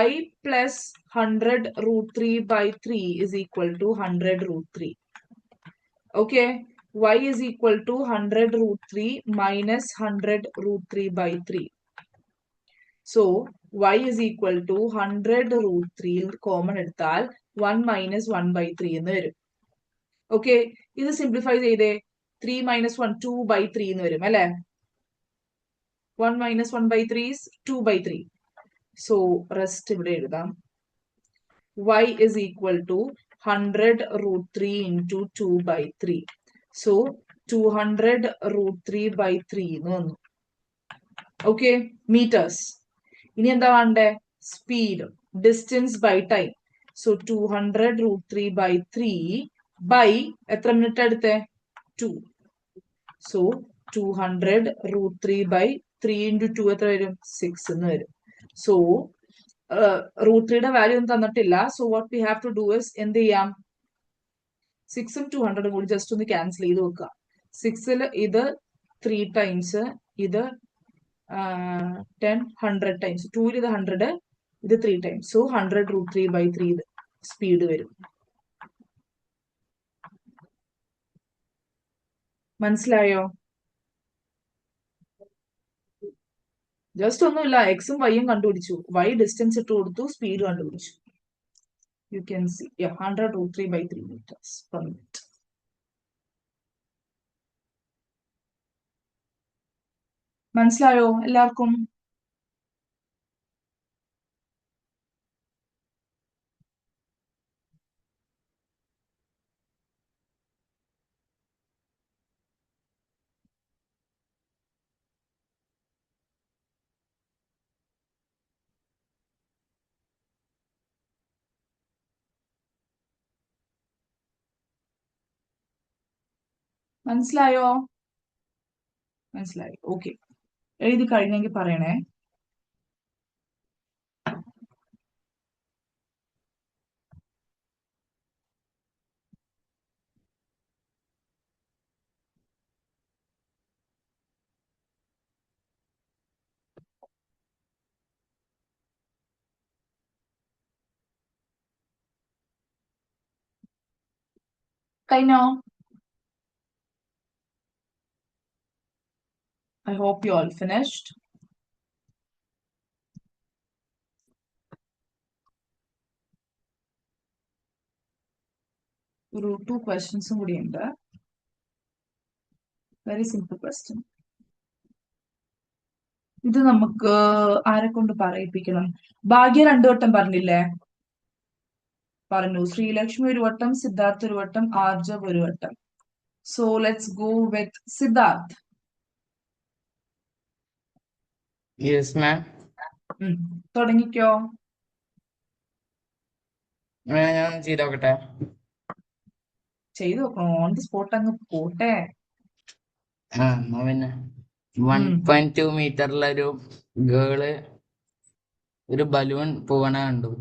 y plus 100 root 3 by 3 is equal to 100 root 3. Okay, y is equal to 100 root 3 minus 100 root 3 by 3. So y is equal to 100 root 3 common എടുത്താൽ 1 minus 1 by 3 എന്ന് വരും. Okay, ഇത് സിംപ്ലിഫൈ ചെയ്തേ 3 minus 1 2 by 3 എന്ന് വരും അല്ലേ? 1 minus 1 by 3 is 2 by 3. So rest ഇവിടെ എഴുതാം. Y is equal to 100 root 3 into 2 by 3. So 200 root 3 by 3 എന്ന് വന്നു. Okay, meters. ഇനി എന്താ വേണ്ടേ? Speed, distance by time. So 200 √3/3 by എത്ര മിനിറ്റ് എടുത്തേ 2. സോ 200 √3/3 into 2 എത്ര വരും 6 എന്ന് വരും. സോ √3യുടെ വാല്യൂ ഒന്നും തന്നിട്ടില്ല. So what we have to do is എന്ത് ചെയ്യാം 6ഉം 200ഉം കൂടി ജസ്റ്റ് ഒന്ന് ക്യാൻസൽ ചെയ്ത് വെക്കുക. 6ൽ ഇത് 3 ടൈംസ്, ഇത് 10 100 ടൈംസ്, 2ൽ ഇത് 100, ഇത് 3 ടൈംസ്. സോ 100 √3/3 സ്പീഡ് വരും. മനസ്സിലായോ? ജസ്റ്റ് ഒന്നുമില്ല, എക്സും വൈയും കണ്ടുപിടിച്ചു, വൈ ഡിസ്റ്റൻസ് ഇട്ട് കൊടുത്തു, സ്പീഡ് കണ്ടുപിടിച്ചു. You can see, yeah, 100 √3/3 meters per minute. മനസ്സിലായോ എല്ലാവർക്കും? മനസ്സിലായോ? മനസ്സിലായി. ഓക്കെ, എഴുതി കഴിഞ്ഞെങ്കിൽ പറയണേ. കഴിഞ്ഞോ? I hope you all finished. ഒരു 2 ക്വസ്റ്റ്യൻസും കൂടി ഉണ്ട്. Very simple question. ഇത് നമുക്ക് ആരെ കൊണ്ട് പറയിപ്പിക്കണം? ഭാഗ്യ 2 വട്ടം പറഞ്ഞില്ലേ? പറഞ്ഞു. ശ്രീലക്ഷ്മി 1 വട്ടം, സിദ്ധാർത്ഥ് 1 വട്ടം, ആർജവ് 1 വട്ടം. So let's go with Siddharth. Yes ma'am. തുടങ്ങിക്കോ. ഞാൻ ചെയ്ത് നോക്കട്ടെ. ചെയ്തു നോക്കണം, ഓൺ ദി സ്പോട്ട് അങ്ങ് പോട്ടെ. എന്നാ പിന്നെ 1.2 മീറ്ററിലൊരു ഗേള് ഒരു ബലൂൺ പോകണ കണ്ടു.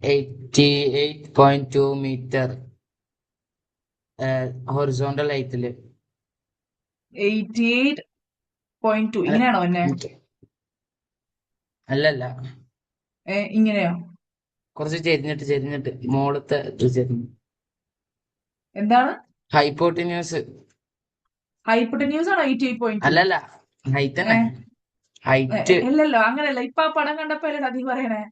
88.2 മീറ്റർ ഹൊറിസോണ്ടൽ ഹൈറ്റില്. 88.2 ഇങ്ങനെയാണോ എന്നെ? അല്ലല്ല, ഇങ്ങനെയോ? കുറച്ച് ചെരിഞ്ഞിട്ട് മോളത്തെ എന്താണ്? ഹൈപ്പോട്ടിന്യൂസ്. ഹൈപ്പോട്ടന്യൂസ് ആണോ 88.2? അല്ലല്ല, ഹൈറ്റ് തന്നെ. ഹൈറ്റ് അല്ലല്ലോ, അങ്ങനെയല്ല. ഇപ്പൊ ആ പടം കണ്ടപ്പോ അല്ലേ നീ പറയണേ?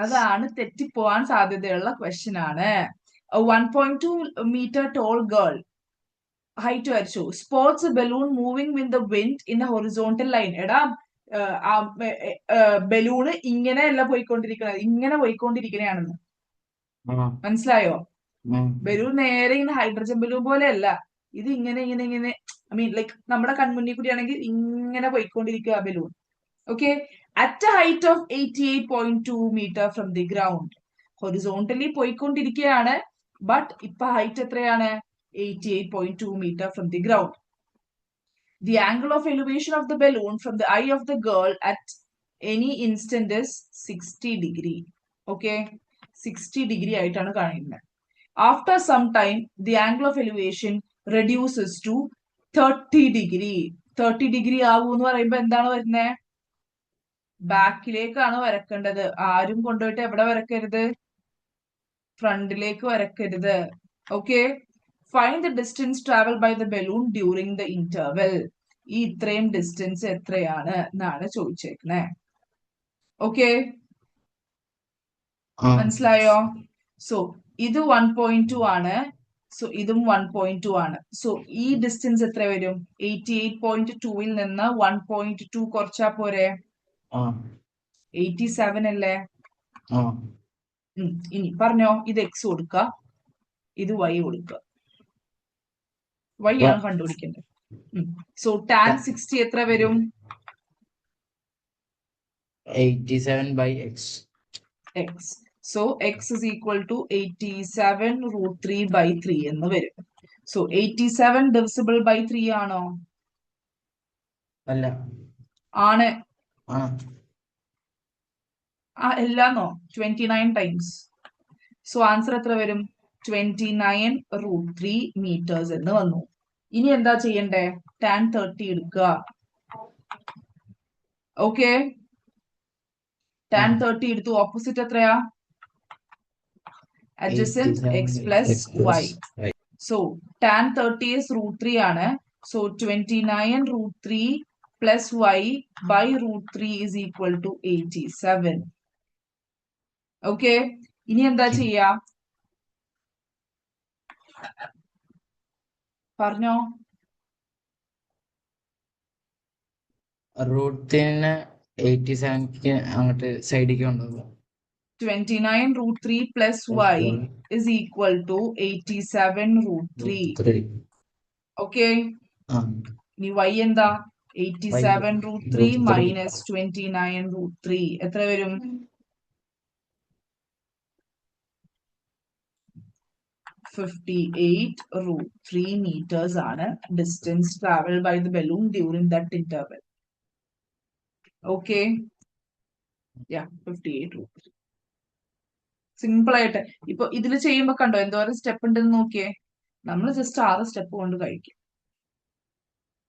അതാണ് തെറ്റിപ്പോവാൻ സാധ്യതയുള്ള ക്വസ്റ്റ്യൻ ആണ്. 1.2 മീറ്റർ ടോൾ ഗേൾ ഹൈറ്റ് വരച്ചു. Sports balloon moving with the wind in A horizontal line. എടാ, ബലൂണ് ഇങ്ങനെയല്ല പോയിക്കൊണ്ടിരിക്കണത്, ഇങ്ങനെ പോയിക്കൊണ്ടിരിക്കണെയാണെന്ന്. മനസ്സിലായോ? ബലൂൺ നേരെ ഇങ്ങനെ ഹൈഡ്രജൻ ബലൂൺ പോലെയല്ല, ഇത് ഇങ്ങനെ ഇങ്ങനെ ഇങ്ങനെ, ഐ മീൻ ലൈക്ക് നമ്മുടെ കൺമുന്നിൽ കൂടി ആണെങ്കിൽ ഇങ്ങനെ പോയിക്കൊണ്ടിരിക്കുക balloon. Okay, at a height of 88.2 metre from the ground. Horizontally പോയിക്കൊണ്ടിരിക്കുകയാണ്, ബട്ട് ഇപ്പൊ ഹൈറ്റ് എത്രയാണ്? 88.2 meter from the ground. The angle of elevation of the balloon from the eye of the girl at any instant is 60 degree. Okay, 60 degree ആയിട്ടാണ് കാണുന്നത്. After some time, the angle of elevation reduces to 30 degree. 30 degree ആവൂന്ന് പറയുമ്പോ എന്താണ് വരുന്നത്? ബാക്കിലേക്കാണ് വരക്കേണ്ടത്. ആരും കൊണ്ടുപോയിട്ട് എവിടെ വരക്കരുത്? ഫ്രണ്ടിലേക്ക് വരക്കരുത്. Okay, find the distance travel by the balloon during the interval. ഈ ഇത്രയും ഡിസ്റ്റൻസ് എത്രയാണ് എന്നാണ് ചോദിച്ചേക്കണേ. ഓക്കെ, മനസ്സിലായോ? സോ ഇത് 1.2 ആണ്. സോ ഇതും 1.2 ആണ്. സോ ഈ ഡിസ്റ്റൻസ് എത്ര വരും? 88.2ൽ നിന്ന് 1.2 കുറച്ചാ പോരെ? 87 അല്ലേ? ഇനി പറഞ്ഞോ. ഇത് എക്സ് കൊടുക്ക, ഇത് വൈ കൊടുക്കുക. വൈ ആണ് കണ്ടുപിടിക്കേണ്ടത്. സോ ടാൻ 60 എത്ര വരും? 87/x. x. So x is equal to 87√3/3 എന്ന് വരും. So 87 divisible by 3 ആണോ? അല്ല. ആണ്. ആ എല്ലാന്നോ? 29 times. സോ ആൻസർ എത്ര വരും? 29√3 meters എന്ന് വന്നു. ഇനി എന്താ ചെയ്യണ്ടേ? tan 30 എടുക്കുക. ഓക്കെ, tan 30 എടുത്തു. ഓപ്പോസിറ്റ് എത്രയാ? adjacent x plus y. So tan 30 is √3 ആണ്. So 29√3 plus y by √3 is equal to 87. Okay, ഇനി എന്താ ചെയ്യാ? പറഞ്ഞോ. റൂട്ടിന് 87 അങ്ങോട്ട് സൈഡിലേക്ക് കൊണ്ടുപോകും. 29√3 plus y is equal to 87√3. Okay, ഇനി y എന്താ? 87√3 minus 29√3 എത്ര വരും? 58√3 meters ആണ് distance traveled by the balloon during that interval. Okay, yeah, 58√3. Simple ആയിട്ട് ഇപ്പൊ ഇതിൽ ചെയ്യുമ്പോ കണ്ടോ എന്തോരം സ്റ്റെപ്പ് ഉണ്ടെന്ന് നോക്കിയേ. നമ്മൾ ജസ്റ്റ് 6 സ്റ്റെപ്പ് കൊണ്ട് കഴിക്കും.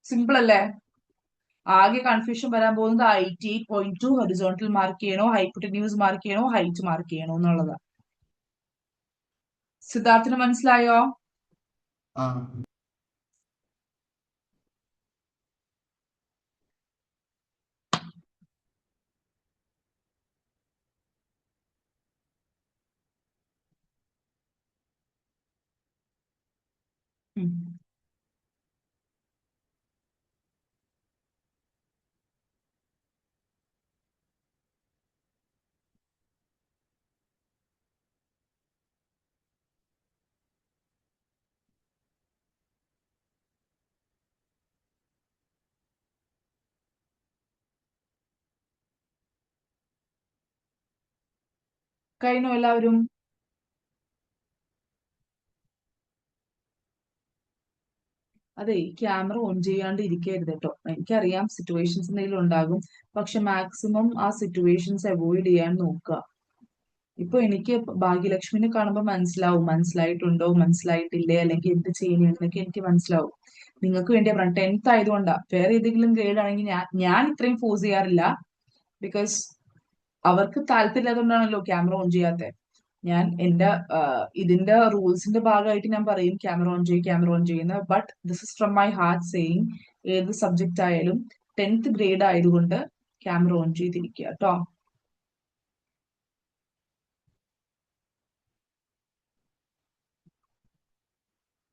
സിമ്പിൾ അല്ലേ? ആകെ കൺഫ്യൂഷൻ വരാൻ പോകുന്നത് 88.2 ഹൊറിസോണ്ടൽ മാർക്ക് ചെയ്യണോ, ഹൈപ്പോട്ടന്യൂസ് മാർക്ക് ചെയ്യണോ, ഹൈറ്റ് മാർക്ക് ചെയ്യണോ എന്നുള്ളതാണ്. സിദ്ധാർത്ഥിന് മനസ്സിലായോ? കഴിഞ്ഞോ എല്ലാവരും? അതെ, ക്യാമറ ഓൺ ചെയ്യാണ്ട് ഇരിക്കരുത് കേട്ടോ. എനിക്കറിയാം സിറ്റുവേഷൻസ് എന്തെങ്കിലും ഉണ്ടാകും, പക്ഷെ മാക്സിമം ആ സിറ്റുവേഷൻസ് അവോയ്ഡ് ചെയ്യാൻ നോക്കുക. ഇപ്പൊ എനിക്ക് ഭാഗ്യലക്ഷ്മിനെ കാണുമ്പോൾ മനസ്സിലാവും മനസ്സിലായിട്ടുണ്ടോ മനസ്സിലായിട്ടില്ലേ അല്ലെങ്കിൽ എന്ത് ചെയ്യുന്നതൊക്കെ എനിക്ക് മനസ്സിലാവും. നിങ്ങൾക്ക് വേണ്ടിയാ പറയാം. 10th ആയതുകൊണ്ടാ. വേറെ ഏതെങ്കിലും ഗ്രേഡ് ആണെങ്കിൽ ഞാൻ ഇത്രയും ഫോഴ്സ് ചെയ്യാറില്ല. ബിക്കോസ് അവർക്ക് താല്പര്യമില്ലാത്തതുകൊണ്ടാണല്ലോ ക്യാമറ ഓൺ ചെയ്യാത്തത്. ഞാൻ എന്റെ ഇതിന്റെ റൂൾസിന്റെ ഭാഗമായിട്ട് ഞാൻ പറയും ക്യാമറ ഓൺ ചെയ്യുന്നത്. But this is from my heart saying, ഏത് സബ്ജക്റ്റ് ആയാലും 10th ഗ്രേഡ് ആയതുകൊണ്ട് ക്യാമറ ഓൺ ചെയ്തിരിക്കുക കേട്ടോ.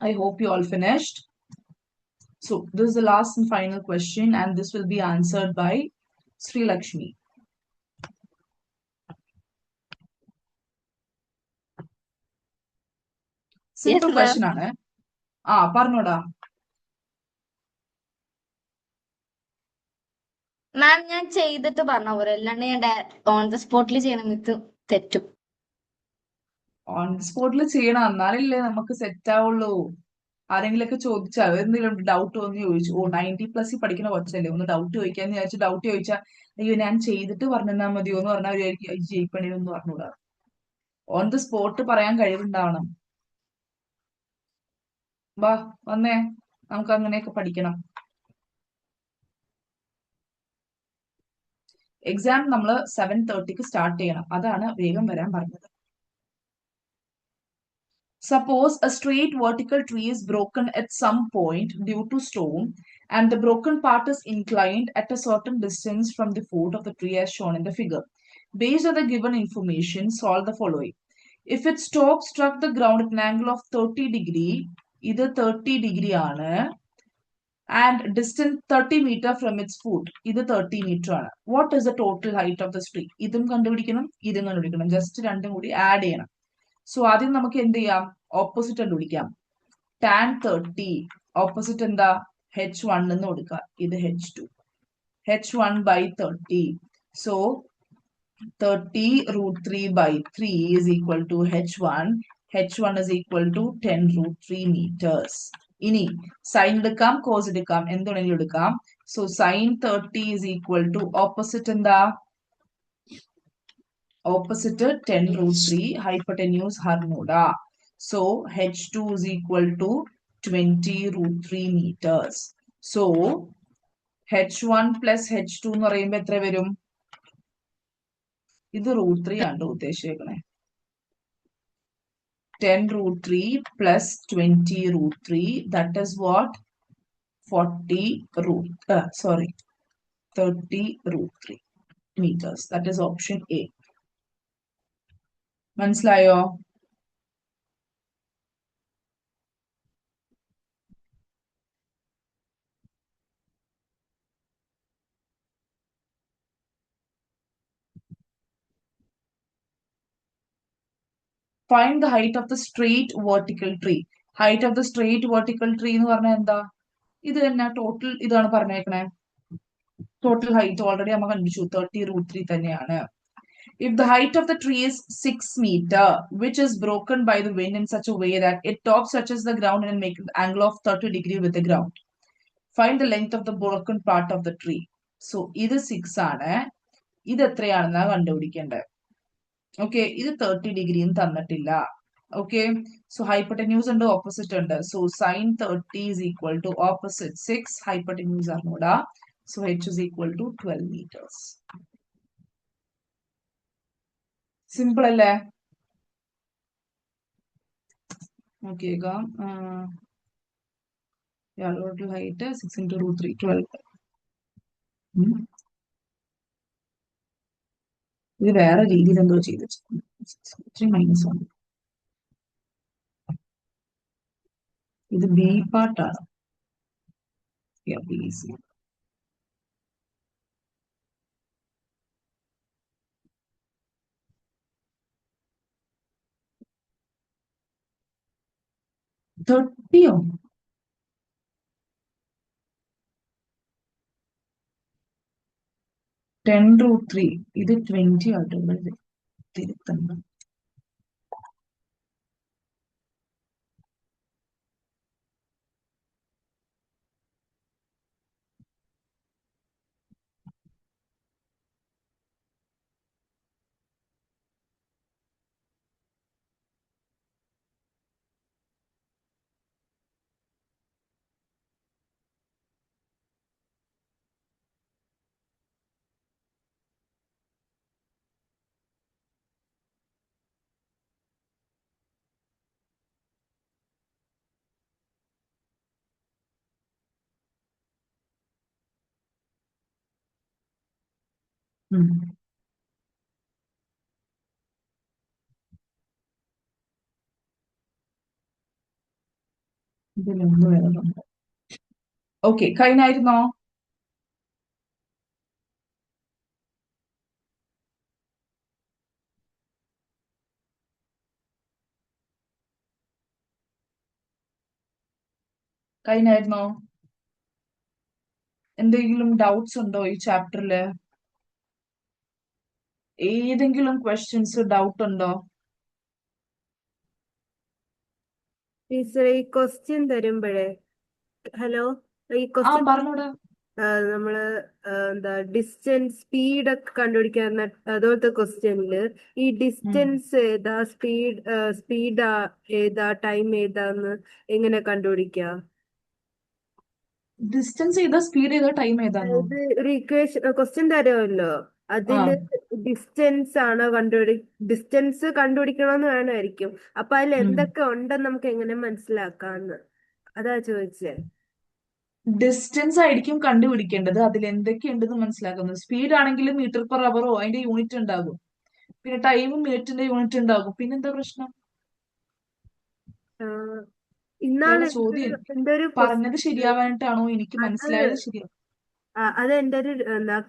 I hope you all finished. So this is the last and final question, and this will be answered by Sri Lakshmi. Simple question ആണ്. പറഞ്ഞോടാ. മാം ഞാൻ ചെയ്തിട്ട് പറഞ്ഞ പോലെ അല്ലാണ്ട് ഞാൻ ഓൺ ദ സ്പോട്ടിൽ ചെയ്യണമെങ്കിൽ തെറ്റും. ഓൺ സ്പോട്ടിൽ ചെയ്യണം, എന്നാലല്ലേ നമുക്ക് സെറ്റ് ആവുള്ളൂ. ആരെങ്കിലൊക്കെ ചോദിച്ചാൽ എന്തെങ്കിലും ഡൗട്ട് വന്ന് ചോദിച്ചു, 90+ പഠിക്കുന്ന കൊച്ചല്ലേ, ഒന്ന് ഡൗട്ട് ചോദിക്കാന്ന് വിചാരിച്ചു. ഡൗട്ട് ചോദിച്ചാൽ അയ്യോ ഞാൻ ചെയ്തിട്ട് പറഞ്ഞാ മതിയോ എന്ന് പറഞ്ഞാൽ അവരായിരിക്കും ജയിപ്പണിയൊന്നും പറഞ്ഞുകൂടാ. ഓൺ ദ സ്പോട്ട് പറയാൻ കഴിവുണ്ടാവണം. വാ വന്നേ, നമുക്ക് അങ്ങനെയൊക്കെ പഠിക്കണം. എക്സാം നമ്മൾ 7:30 സ്റ്റാർട്ട് ചെയ്യണം. അതാണ് വേഗം വരാൻ പറഞ്ഞത്. Suppose a straight vertical tree is broken at some point due to storm, and the broken part is inclined at a certain distance from the foot of the tree as shown in the figure. Based on the given information, solve the following. If its top struck the ground at an angle of 30 degree, ഇത് 30 degree ആണ്, and distance 30 meter from its foot, ഇത് 30 meter ആണ്. What is the total height of the tree? ഇതും കണ്ടുപിടിക്കണം, ഇതും കണ്ടുപിടിക്കണം. ജസ്റ്റ് രണ്ടും കൂടി ആഡ് ചെയ്യണം. സോ ആദ്യം നമുക്ക് എന്ത് ചെയ്യാം? ഓപ്പോസിറ്റ് കണ്ടുപിടിക്കാം. tan 30 ഓപ്പോസിറ്റ് എന്താ? h1 എന്ന് കൊടുക്കുക. ഇത് h2. h1 by 30. So 30 root 3 by 3 is equal to h1. h1 is equal to 10 root 3 meters. ഇനി സൈൻ എടുക്കാം, കോസ് എടുക്കാം, എന്തുണെങ്കിലും എടുക്കാം. So sine 30 is equal to opposite എന്താ? Opposite 10 root 3, hypotenuse അറിഞ്ഞൂടാ. So h2 is equal to 20 root 3 meters. So h1 plus h2 എന്ന് പറയുമ്പോൾ എത്ര വരും? ഇത് റൂട്ട് 3 ആണ് ഉദ്ദേശിച്ചേക്കണേ. 10 root 3 plus 20 root 3, that is what? 30 root 3 meters. That is option A. മനസ്സിലായോ? Find the height of the straight vertical tree. Height of the straight vertical tree എന്ന് പറഞ്ഞാൽ എന്താ? ഇത് തന്നെ ടോട്ടൽ ഇതാണ് പറഞ്ഞേക്കണേ. ടോട്ടൽ ഹൈറ്റ് ഓൾറെഡി നമ്മൾ കണ്ടുപിടിച്ചു, 30 root 3 തന്നെയാണ്. If the height of the tree is 6 meter, which is broken by the wind in such a way that its top touches the ground and make an angle of 30 degree with the ground. Find the length of the broken part of the tree. So ഇത് 6 ആണ്. ഇത് എത്രയാണെന്നാ കണ്ടുപിടിക്കേണ്ടത്. ഓക്കെ, ഇത് 30 ഡിഗ്രിയും തന്നിട്ടില്ല. ഓക്കെ, സോ ഹൈപ്പോട്ടന്യൂസ് ഉണ്ട്, ഓപ്പോസിറ്റ് ഉണ്ട്. So sine 30 is equal to opposite 6, hypotenuse അറിഞ്ഞൂടാ. So h is equal to 12 meters. Simple അല്ലേ? നോക്കിയേക്കാം. Total height 6 into root 3, 12. ഇത് വേറെ രീതിയിൽ എന്തോ ചെയ്ത് -1. ഇത് ബി പാർട്ടാണ്. ഈസി. തേർട്ടിയോ? ടെൻ റൂട്ട് 3, ഇത് 20 ആട്ടോ. തിരുത്തണ്ട. ഇതിലെന്തോ എഴുതുന്നുണ്ട്. ഓക്കെ, കഴിഞ്ഞായിരുന്നോ? കഴിഞ്ഞായിരുന്നോ? എന്തെങ്കിലും ഡൗട്ട്സ് ഉണ്ടോ ഈ ചാപ്റ്ററില്? ഏതെങ്കിലും ക്വസ്റ്റ്യൻസ് ഡൗട്ട് ഉണ്ടോ? ടീച്ചർ ഈ ക്വസ്റ്റ്യൻ തരുമ്പോഴേ, ഹലോ, ഈ ആ ക്വസ്റ്റ്യൻ പറഞ്ഞോടാ. നമ്മള് എന്താ ഡിസ്റ്റൻസ് സ്പീഡ് ഒക്കെ കണ്ടുപിടിക്കാൻ അതുപോലത്തെ ക്വസ്റ്റ്യനില് ഈ ഡിസ്റ്റൻസ് ഏതാ, സ്പീഡ് ഏതാ, ടൈം ഏതാന്ന് എങ്ങനെ കണ്ടുപിടിക്കാം? ഡിസ്റ്റൻസ് ഏതാ, സ്പീഡ് ഏതാ, ടൈം ഏതാന്നോ? ഇത് ഒരു ഇക്വേഷൻ ക്വസ്റ്റ്യൻ തരുമല്ലോ, അതില് ഡിസ്റ്റൻസ് ആണോ ഡിസ്റ്റൻസ് കണ്ടുപിടിക്കണമെന്ന് വേണമായിരിക്കും. അപ്പൊ അതിൽ എന്തൊക്കെ ഉണ്ടെന്ന് നമുക്ക് എങ്ങനെ മനസ്സിലാക്കാന്ന് അതാ ചോദിച്ചേ. ഡിസ്റ്റൻസ് ആയിരിക്കും കണ്ടുപിടിക്കേണ്ടത്, അതിൽ എന്തൊക്കെയുണ്ടെന്ന് മനസ്സിലാക്കുന്നത്. സ്പീഡ് ആണെങ്കിൽ മീറ്റർ പെർ അവറോ അതിന്റെ യൂണിറ്റ് ഉണ്ടാകും, പിന്നെ ടൈമും മിനിറ്റിന്റെ യൂണിറ്റ് ഉണ്ടാകും. പിന്നെന്താ പ്രശ്നം? ഇന്നാള് ചോദ്യം എന്റെ ഒരു പറഞ്ഞത് ശരിയാവാനായിട്ടാണോ? എനിക്ക് മനസ്സിലായത് ശരിയാ. അത് എന്റെ ഒരു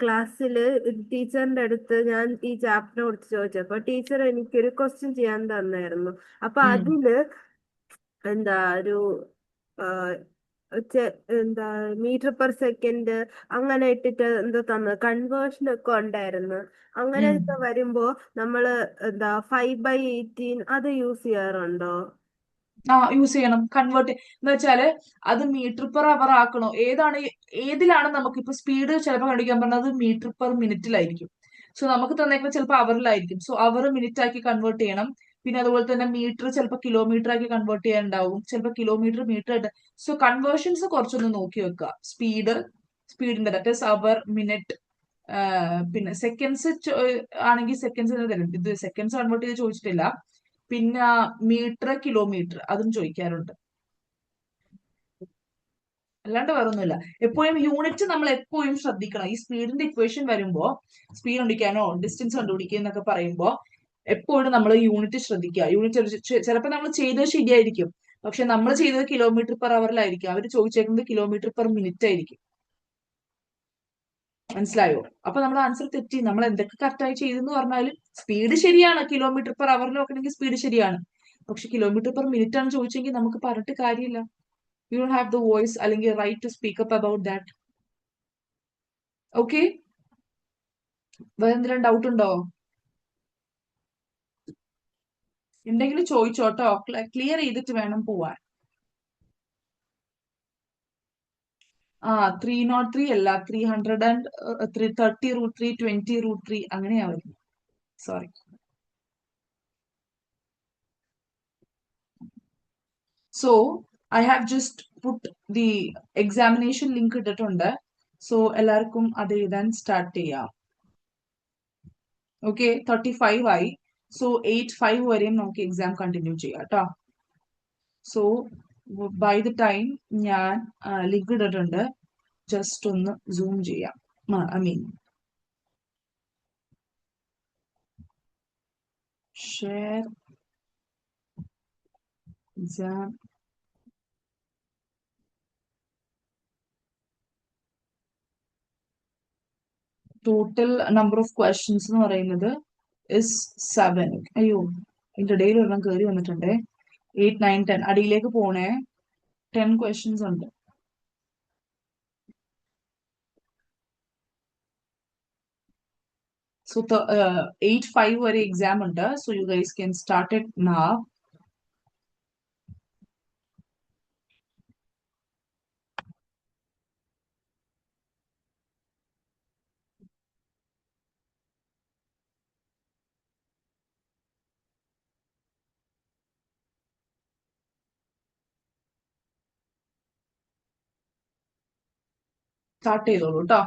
ക്ലാസ്സില് ടീച്ചറിന്റെ അടുത്ത് ഞാൻ ഈ ചാപ്റ്ററിനെ കുറിച്ച് ചോദിച്ചപ്പോ ടീച്ചർ എനിക്കൊരു ക്വസ്റ്റ്യൻ ചെയ്യാൻ തന്നായിരുന്നു. അപ്പൊ അതില് എന്താ ഒരു എന്താ മീറ്റർ പെർ സെക്കൻഡ് അങ്ങനെ ഇട്ടിട്ട് എന്താ തന്നത് കൺവേർഷൻ ഒക്കെ ഉണ്ടായിരുന്നു. അങ്ങനെയൊക്കെ വരുമ്പോ നമ്മള് എന്താ 5/18 അത് യൂസ് ചെയ്യാറുണ്ടോ? യൂസ് ചെയ്യണം. കൺവേർട്ട് എന്ന് വെച്ചാല് അത് മീറ്റർ പെർ അവർ ആക്കണോ, ഏതിലാണ് നമുക്കിപ്പോ സ്പീഡ് ചിലപ്പോൾ കണ്ടുപിടിക്കാൻ പറഞ്ഞത് മീറ്റർ പെർ മിനിറ്റിലായിരിക്കും. സോ നമുക്ക് തന്നേക്കുന്നത് ചിലപ്പോൾ അവറിലായിരിക്കും. സോ അവർ മിനിറ്റ് ആക്കി കൺവേർട്ട് ചെയ്യണം. പിന്നെ അതുപോലെ തന്നെ മീറ്റർ ചിലപ്പോൾ കിലോമീറ്റർ ആക്കി കൺവേർട്ട് ചെയ്യാനുണ്ടാവും, ചിലപ്പോൾ കിലോമീറ്റർ മീറ്റർ ആയിട്ട്. സോ കൺവേർഷൻസ് കുറച്ചൊന്ന് നോക്കി വെക്കുക. സ്പീഡിന്റെ ദാറ്റ് ഈസ് അവർ, മിനിറ്റ്, പിന്നെ സെക്കൻഡ്സ് ആണെങ്കിൽ സെക്കൻഡ്സ് തരും. ഇത് സെക്കൻഡ്സ് കൺവേർട്ട് ചെയ്ത് ചോദിച്ചിട്ടില്ല. പിന്നെ മീറ്റർ, കിലോമീറ്റർ അതും ചോദിക്കാറുണ്ട്. അല്ലാണ്ട് വേറൊന്നുമില്ല. എപ്പോഴും യൂണിറ്റ് നമ്മൾ എപ്പോഴും ശ്രദ്ധിക്കണം. ഈ സ്പീഡിന്റെ ഇക്വേഷൻ വരുമ്പോ സ്പീഡ് കണ്ടുപിടിക്കാനോ ഡിസ്റ്റൻസ് കണ്ടുപിടിക്കുക എന്നൊക്കെ പറയുമ്പോ എപ്പോഴും നമ്മൾ യൂണിറ്റ് ശ്രദ്ധിക്കുക. യൂണിറ്റ് ചിലപ്പോൾ നമ്മൾ ചെയ്തത് ശരിയായിരിക്കും, പക്ഷെ നമ്മൾ ചെയ്തത് കിലോമീറ്റർ പെർ അവറിലായിരിക്കും, അവർ ചോദിച്ചേക്കുന്നത് കിലോമീറ്റർ പെർ മിനിറ്റ് ആയിരിക്കും. മനസ്സിലായോ? അപ്പൊ നമ്മൾ ആൻസർ തെറ്റി. നമ്മൾ എന്തൊക്കെ കറക്റ്റായി ചെയ്തെന്ന് പറഞ്ഞാലും സ്പീഡ് ശരിയാണ്. കിലോമീറ്റർ പെർ അവറിൽ നോക്കണമെങ്കിൽ സ്പീഡ് ശരിയാണ്, പക്ഷെ കിലോമീറ്റർ പെർ മിനിറ്റ് ആണ് ചോദിച്ചെങ്കിൽ നമുക്ക് പറഞ്ഞിട്ട് കാര്യമില്ല. You don't have the voice അല്ലെങ്കിൽ right to speak up about that. Okay, വേറെ എന്തെങ്കിലും ഡൗട്ട് ഉണ്ടോ? ഉണ്ടെങ്കിൽ ചോദിച്ചോട്ടോ, ക്ലിയർ ചെയ്തിട്ട് വേണം പോവാൻ. 303 അല്ല, 330√3, 20√3 അങ്ങനെയാ വരുന്നത്. Sorry. So I have just put the examination link ഇട്ടിട്ടുണ്ട്. സോ എല്ലാവർക്കും അത് എഴുതാൻ സ്റ്റാർട്ട് ചെയ്യാം. ഓക്കെ, 35 ആയി. സോ 8/5 വരെയും നമുക്ക് എക്സാം കണ്ടിന്യൂ ചെയ്യാം കേട്ടോ. സോ ബൈ ദ ടൈം ഞാൻ ലിങ്ക് ഇട്ടിട്ടുണ്ട്, ജസ്റ്റ് ഒന്ന് സൂം ചെയ്യാം. Share exam. Total number of questions എന്ന് പറയുന്നത് ഇസ് 7. അയ്യോ, ഇതിന്റെ ഇടയിൽ ഒരെണ്ണം കയറി വന്നിട്ടുണ്ടേ. 8, 9, 10 അടിയിലേക്ക് പോണേ. 10 ക്വസ്റ്റ്യൻസ് ഉണ്ട്. സോ 8/5 വരെ എക്സാം ഉണ്ട്. So you guys can start it now. Start ചെയ്തോളൂ കേട്ടോ.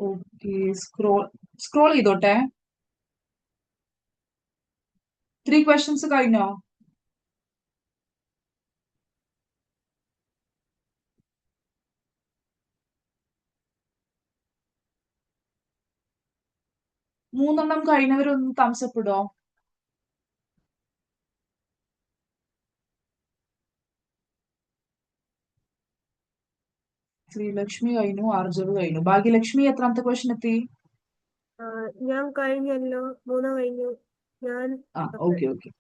ഓക്കെ. സ്ക്രോൾ ചെയ്തോട്ടെ. 3 ക്വസ്റ്റ്യൻസ് കഴിഞ്ഞോ? മൂന്നെണ്ണം കഴിഞ്ഞവരൊന്ന് തംസപ്പ് ഇടോ? ശ്രീലക്ഷ്മി കഴിഞ്ഞു, ആർജവ് കഴിഞ്ഞു. ഭാഗ്യലക്ഷ്മി എത്രാമത്തെ ക്വസ്റ്റ്യൻ എത്തി? ഞാൻ കഴിഞ്ഞല്ലോ, 3 കഴിഞ്ഞു. ഞാൻ ഓക്കെ ഓക്കെ.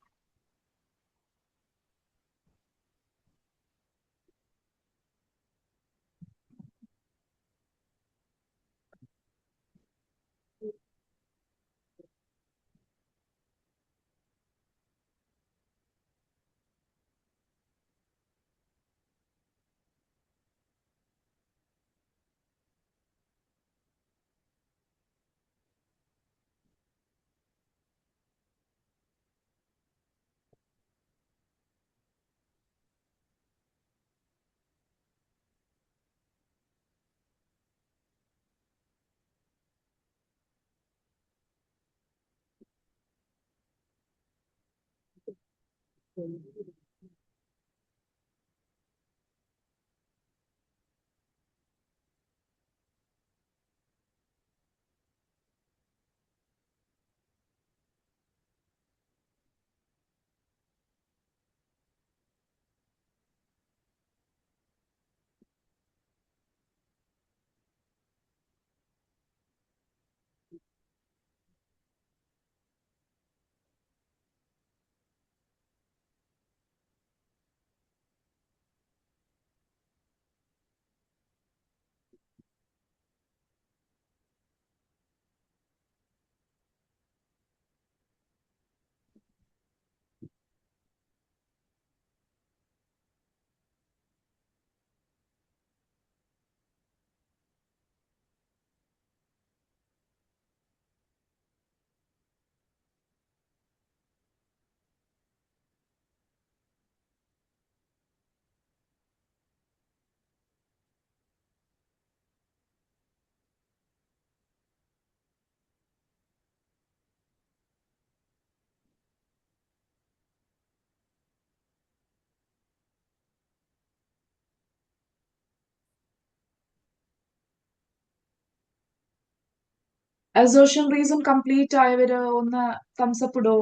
അസോഷൻ റീസൺ കംപ്ലീറ്റ് ആയവര് ഒന്ന് തംസപ്പ് ഇടോ?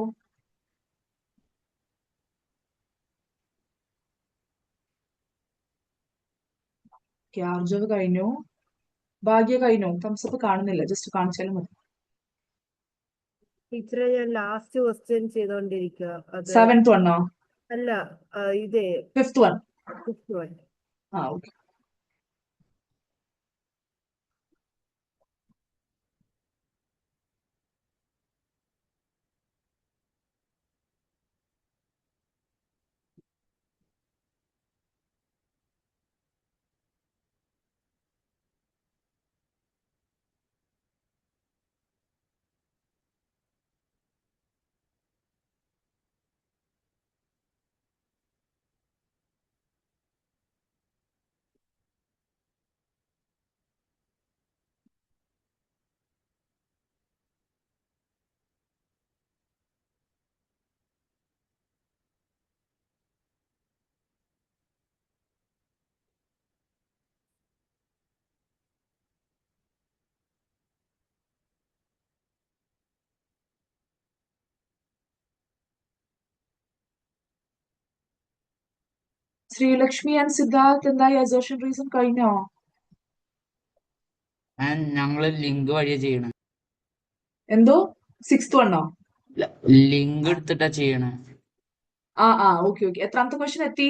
ആർജവ് കഴിഞ്ഞു, ഭാഗ്യ കഴിഞ്ഞു. തംസപ്പ് കാണുന്നില്ല, ജസ്റ്റ് കാണിച്ചാലും മതി. ടീച്ചറെ, ഞാൻ ലാസ്റ്റ് ക്വസ്റ്റ്യൻ ചെയ്തോണ്ടിരിക്കുക. അത് 7th വണ്ണോ? അല്ല, ഇതേ 5th one. 5th one. Okay. Sreelakshmi and Siddharth എന്തായി? അസോഷൻ റീസൺ കഴിഞ്ഞോ? ഞങ്ങള് ലിങ്ക് വഴിയാ ചെയ്യണേ. എന്തോ 6th വണ്ണോ? ലിങ്ക് എടുത്തിട്ടാ ചെയ്യണേ. Okay okay. എത്രാമത്തെ ക്വസ്റ്റ്യൻ എത്തി?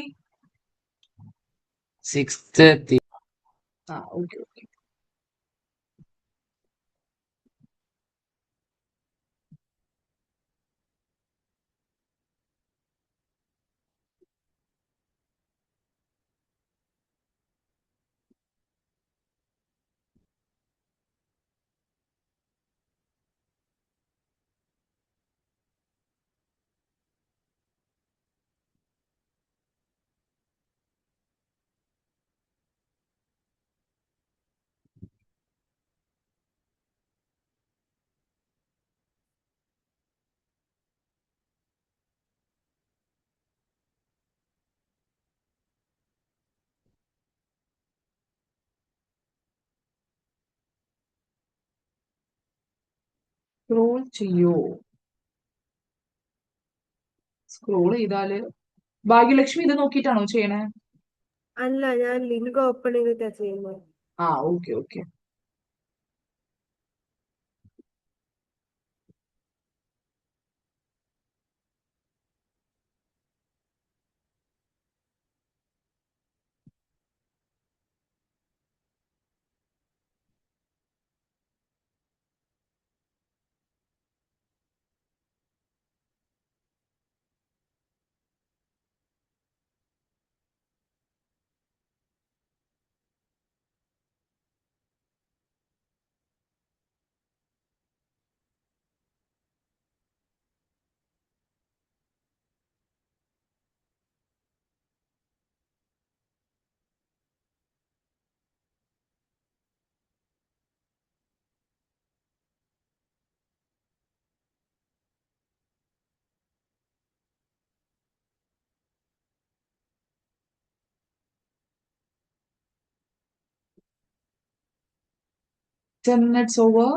6th എത്തി. Okay okay. സ്ക്രോൾ ചെയ്യോ? സ്ക്രോൾ ചെയ്താല് ഭാഗ്യലക്ഷ്മി ഇത് നോക്കിയിട്ടാണോ ചെയ്യണേ? അല്ല, ഞാൻ ലിങ്ക് ഓപ്പൺ ചെയ്തിട്ടാ ചെയ്യുന്നത്. ആ, okay okay. Ten minutes over.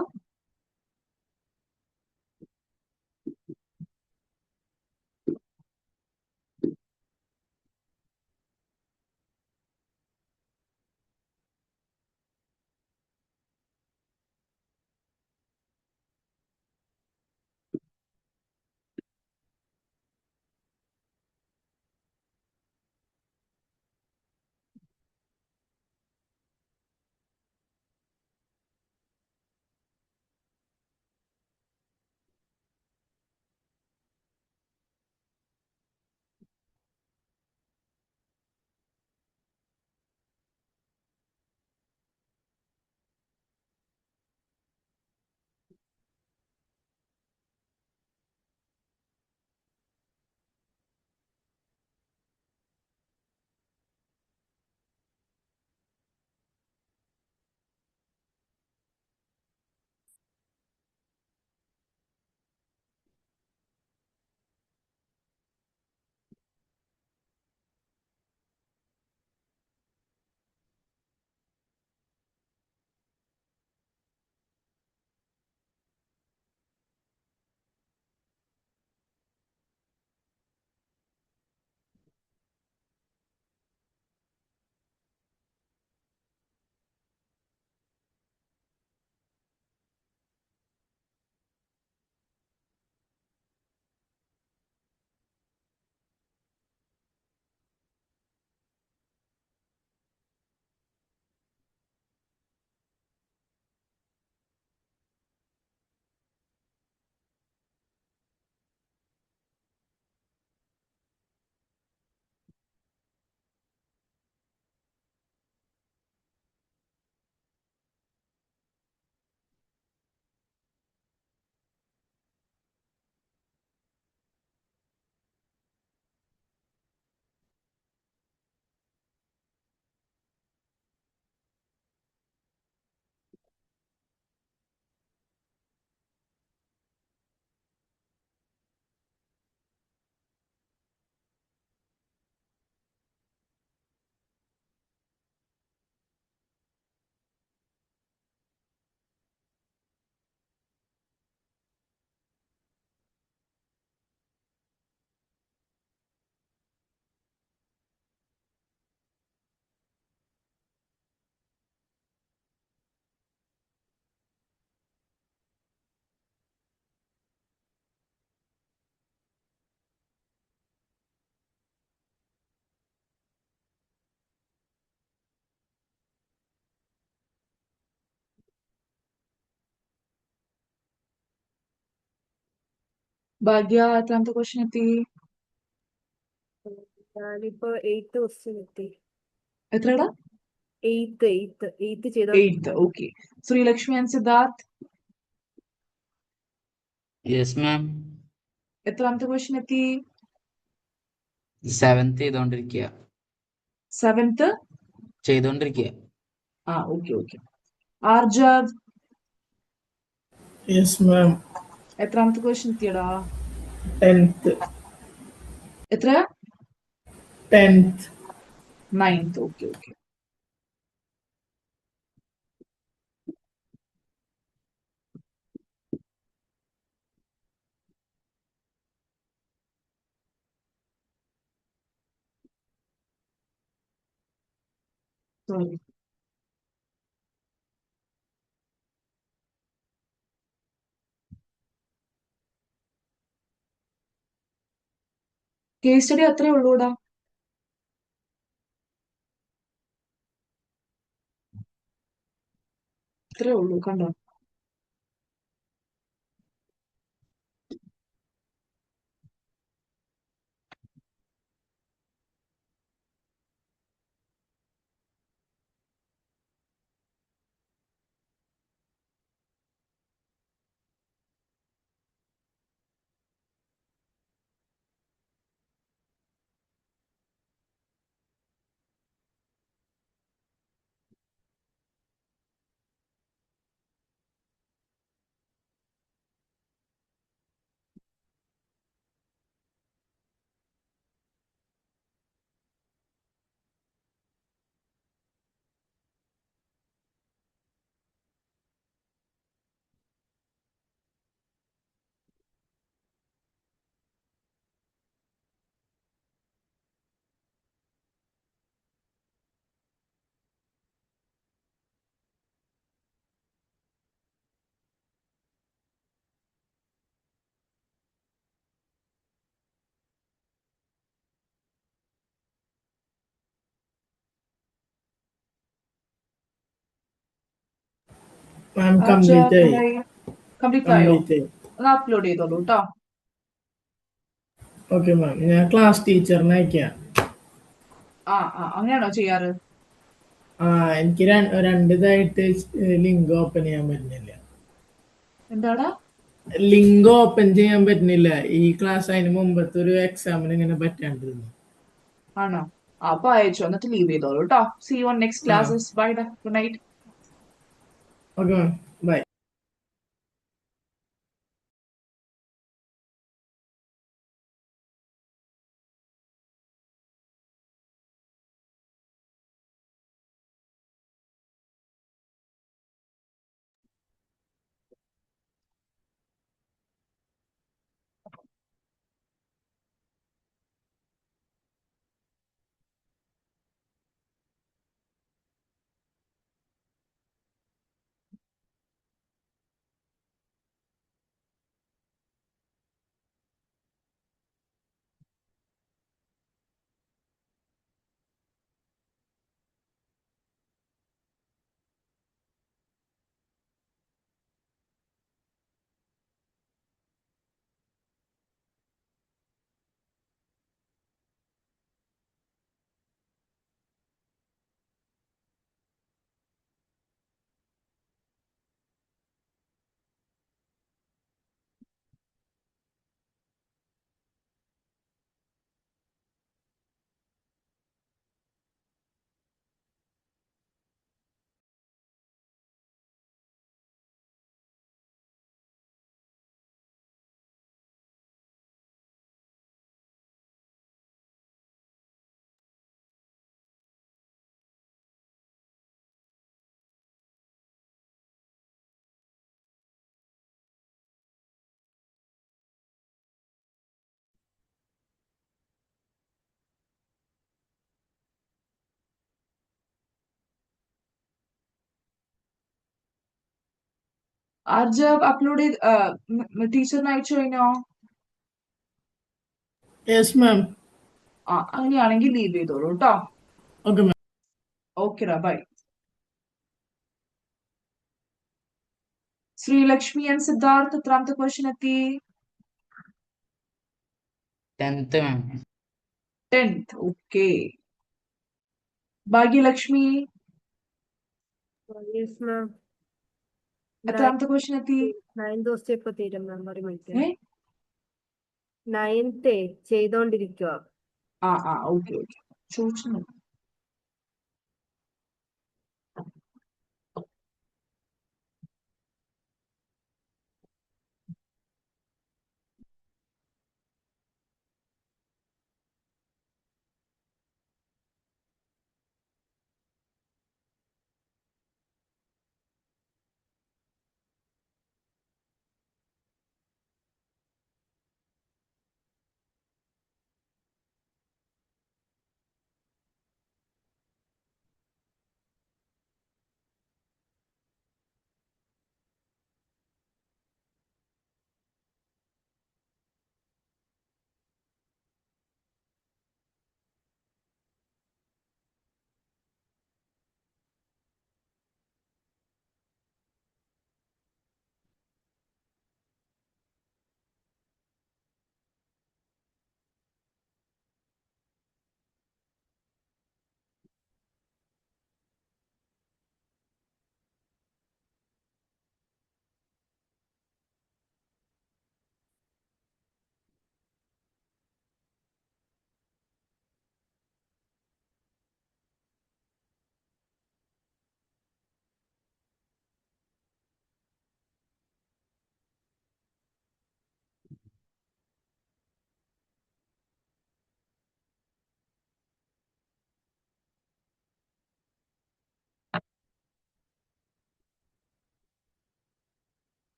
ഭാഗ്യ എത്രാമത്തെ ക്വസ്റ്റ്യൻ എത്തി? ഞാനിപ്പോ 8th ക്വസ്റ്റ്യൻ എത്തി. എത്രടാ? 8th ചെയ്തോ. 8th. Okay. Sreelakshmi and Siddharth yes ma'am. എത്രാമത്തെ ക്വസ്റ്റ്യൻ എത്തി? 7th ചെയ്തോണ്ടിരിക്കുക. 7th ചെയ്തോണ്ടിരിക്കുക. ആ, okay okay. Aarjav Yes, ma'am. എത്രാമത്തെ ക്വസ്റ്റ്യൻ എത്തിയടാ? 10th. എത്ര? 10th. 9th. Okay okay. Sorry. Case study അത്രേ ഉള്ളൂടാ. അത്രേ ഉള്ളൂ കണ്ടോ. മാം ആർജ കംപ്ലീറ്റ് ആയി. എന്തായി? കംപ്ലീറ്റ് ആയോ? കംപ്ലീറ്റ് ആയി. ഒന്ന് അപ്ലോഡ് ചെയ്തോളൂ കേട്ടോ. ഓക്കെ മാം, ഞാൻ ക്ലാസ് ടീച്ചറിനെ അയക്കാം. അങ്ങനെയാണോ ചെയ്യാറ്? എനിക്ക് രണ്ടിതായിട്ട് ലിങ്ക് ഓപ്പൺ ചെയ്യാൻ പറ്റുന്നില്ല. എന്താടാ? ലിങ്ക് ഓപ്പൺ ചെയ്യാൻ പറ്റുന്നില്ല. ഈ ക്ലാസ് അതിന് മുമ്പത്തെ ഒരു എക്സാമിന് ഇങ്ങനെ പറ്റാണ്ടിരുന്നു. ആണോ? അപ്പൊ അയച്ചു, എന്നിട്ട് ലീവ് ചെയ്തോളൂ കേട്ടോ. See you on next classes. Bye ഡാ. Good night. Okay ma'am, bye. ആർജ അപ്ലോഡ് ചെയ്ത് ടീച്ചറിന് അയച്ചു കഴിഞ്ഞോ? Yes ma'am. അങ്ങനെയാണെങ്കിൽ ലീവ് ചെയ്തോളൂ കേട്ടോ. Okay ma'am. ഓക്കെടാ, ബൈ. ശ്രീലക്ഷ്മി ആൻഡ് സിദ്ധാർത്ഥ് എത്രാമത്തെ ക്വസ്റ്റ്യൻ എത്തി? 10th മാം. 10th. ഓക്കെ. Bhagyalakshmi yes ma'am. എത്രാമത്തെ ക്വസ്റ്റ്യൻ എത്തി? 9 ദിവസത്തെ ഇപ്പൊ തീരും മാം, ഒരു മിനിറ്റ്. ഏ 9th ചെയ്തോണ്ടിരിക്കുക. Okay okay. ചോദിച്ചു.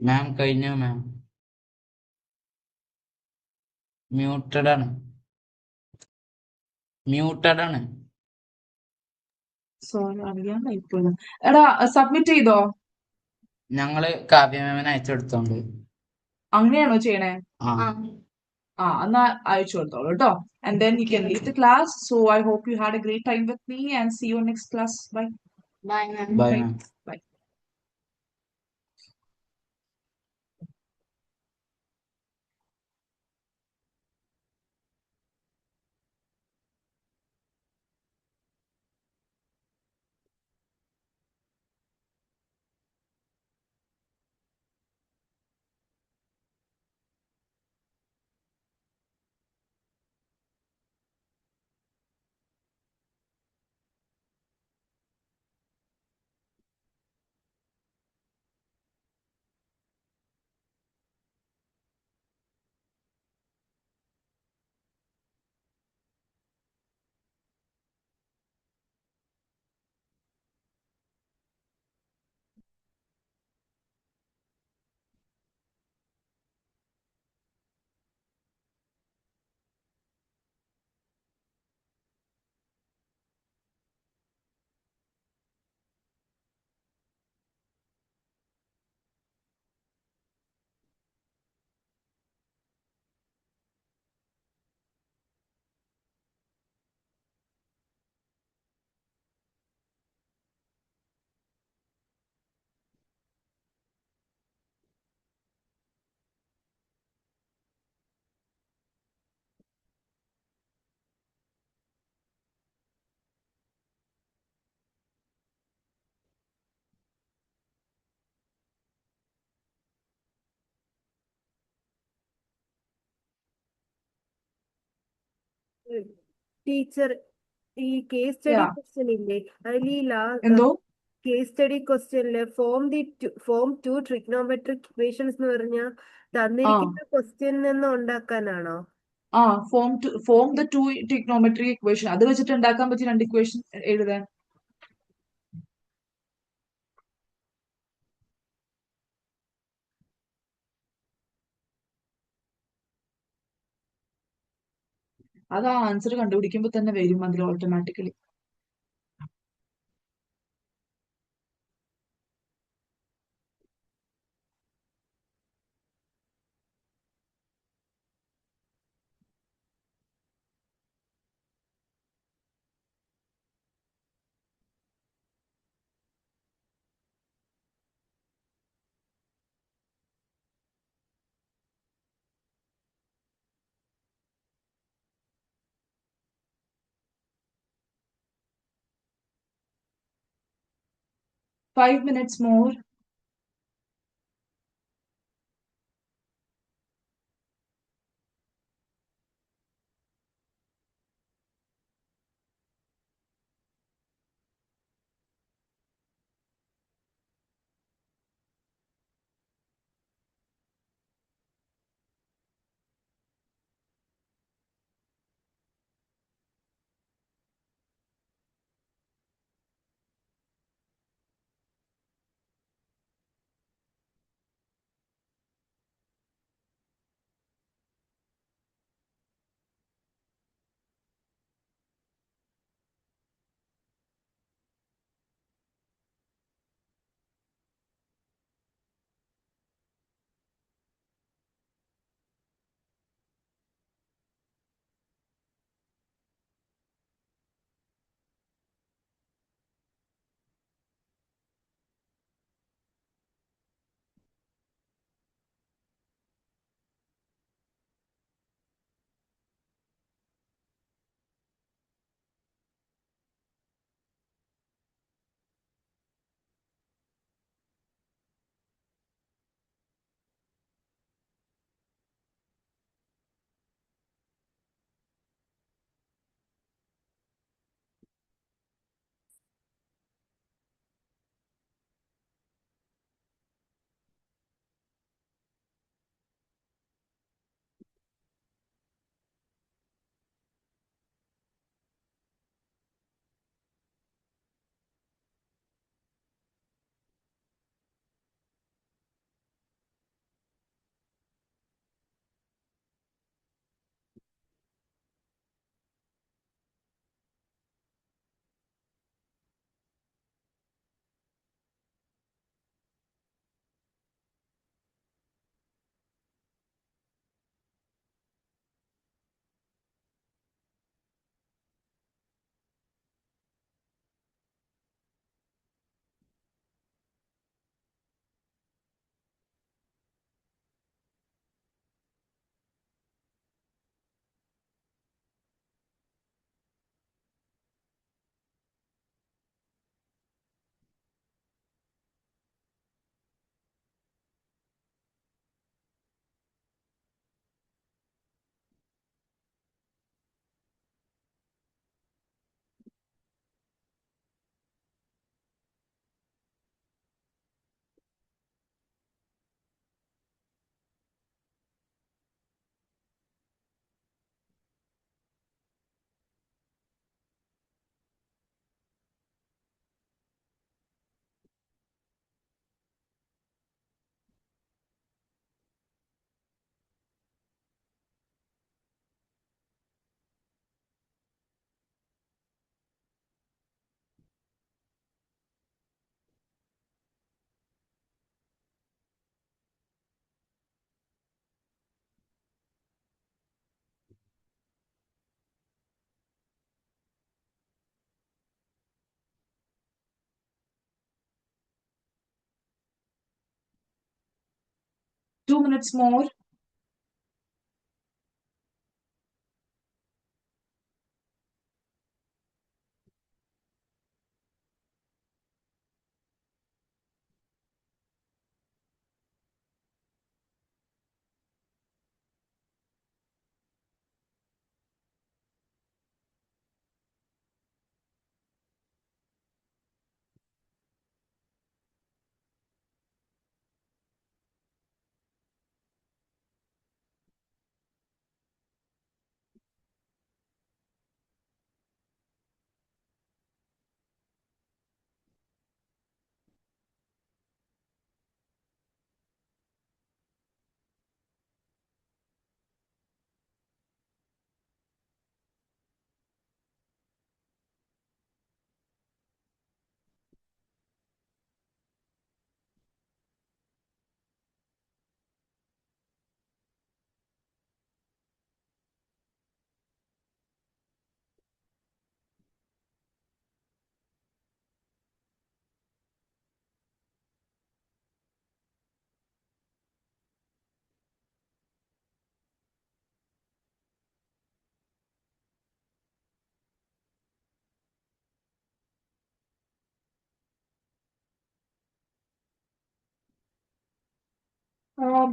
മാം കഴിഞ്ഞു മാം. മ്യൂട്ടഡ് ആണ്. സോറി, അറിയാണ്ടായിപ്പോയി. എടാ, സബ്മിറ്റ് ചെയ്തോ? ഞങ്ങള് കാവ്യ മാമിന് അയച്ചെടുത്തോണ്ട്. അങ്ങനെയാണോ ചെയ്യണേ? ആ എന്നാ അയച്ചു കൊടുത്തോളൂ കേട്ടോ. And then you can leave the class. So I hope you had a great time with me and see you next class. Bye. Bye ma'am. Bye Bye. Ma'am. Bye. Teacher, ഈ കേസ് സ്റ്റഡി Yeah. ക്വസ്റ്റ്യൻ ഇല്ലേ, അതിൽ ഈ എന്തോ? കേസ് സ്റ്റഡി ക്വസ്റ്റ്യനില് ഫോം ടു ട്രിഗ്നോമെട്രിക് ഇക്വേഷൻസ് എന്ന് പറഞ്ഞാൽ തന്നിരിക്കുന്ന ക്വസ്റ്റ്യൻ നിന്ന് ഉണ്ടാക്കാനാണോ? Form the two trigonometry equation. അത് വെച്ചിട്ട് ഉണ്ടാക്കാൻ പറ്റിയ 2 ഇക്വേഷൻ എഴുതാൻ. അത് ആ ആൻസർ കണ്ടുപിടിക്കുമ്പോൾ തന്നെ വരും അതിൽ automatically. Five minutes more. 2 minutes more.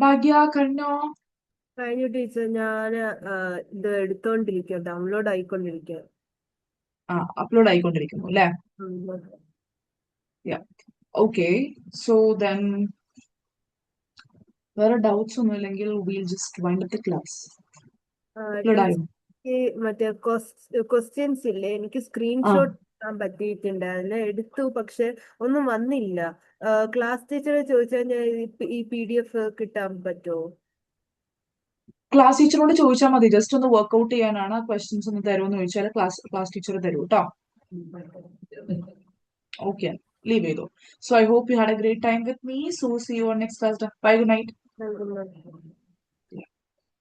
Bhagya, Karna. കഴിഞ്ഞു ടീച്ചർ. ഞാൻ ഇത് എടുത്തോണ്ടിരിക്കുക, ഡൗൺലോഡ് ആയിക്കൊണ്ടിരിക്കുക. Upload ആയിക്കൊണ്ടിരിക്കുന്നു അല്ലേ? Yeah. Okay. So then, വേറെ ഡൗട്ട്സ് ഒന്നും ഇല്ലെങ്കിൽ we'll just wind up the class. Upload ആയോ? മറ്റേ ക്വസ്റ്റ്യൻസ് ഇല്ലേ, എനിക്ക് സ്ക്രീൻഷോട്ട് എടുക്കാൻ പറ്റിയിട്ടുണ്ട്. അതിൽ എടുത്തു, പക്ഷെ ഒന്നും വന്നില്ല. ക്ലാസ് ടീച്ചറെ ചോദിച്ചാൽ ഞാൻ ഈ PDF കിട്ടാൻ പറ്റുമോ? ക്ലാസ് ടീച്ചറോട് ചോദിച്ചാൽ മതി. ജസ്റ്റ് ഒന്ന് വർക്ക്ഔട്ട് ചെയ്യാനാണ്. ക്വസ്റ്റ്യൻസ് ഒന്ന് തരുമെന്ന് ചോദിച്ചാൽ ക്ലാസ് ടീച്ചർ തരൂ കേട്ടോ. Okay, leave it. So I hope you had a great time with me. So see you on next class. Bye, good night.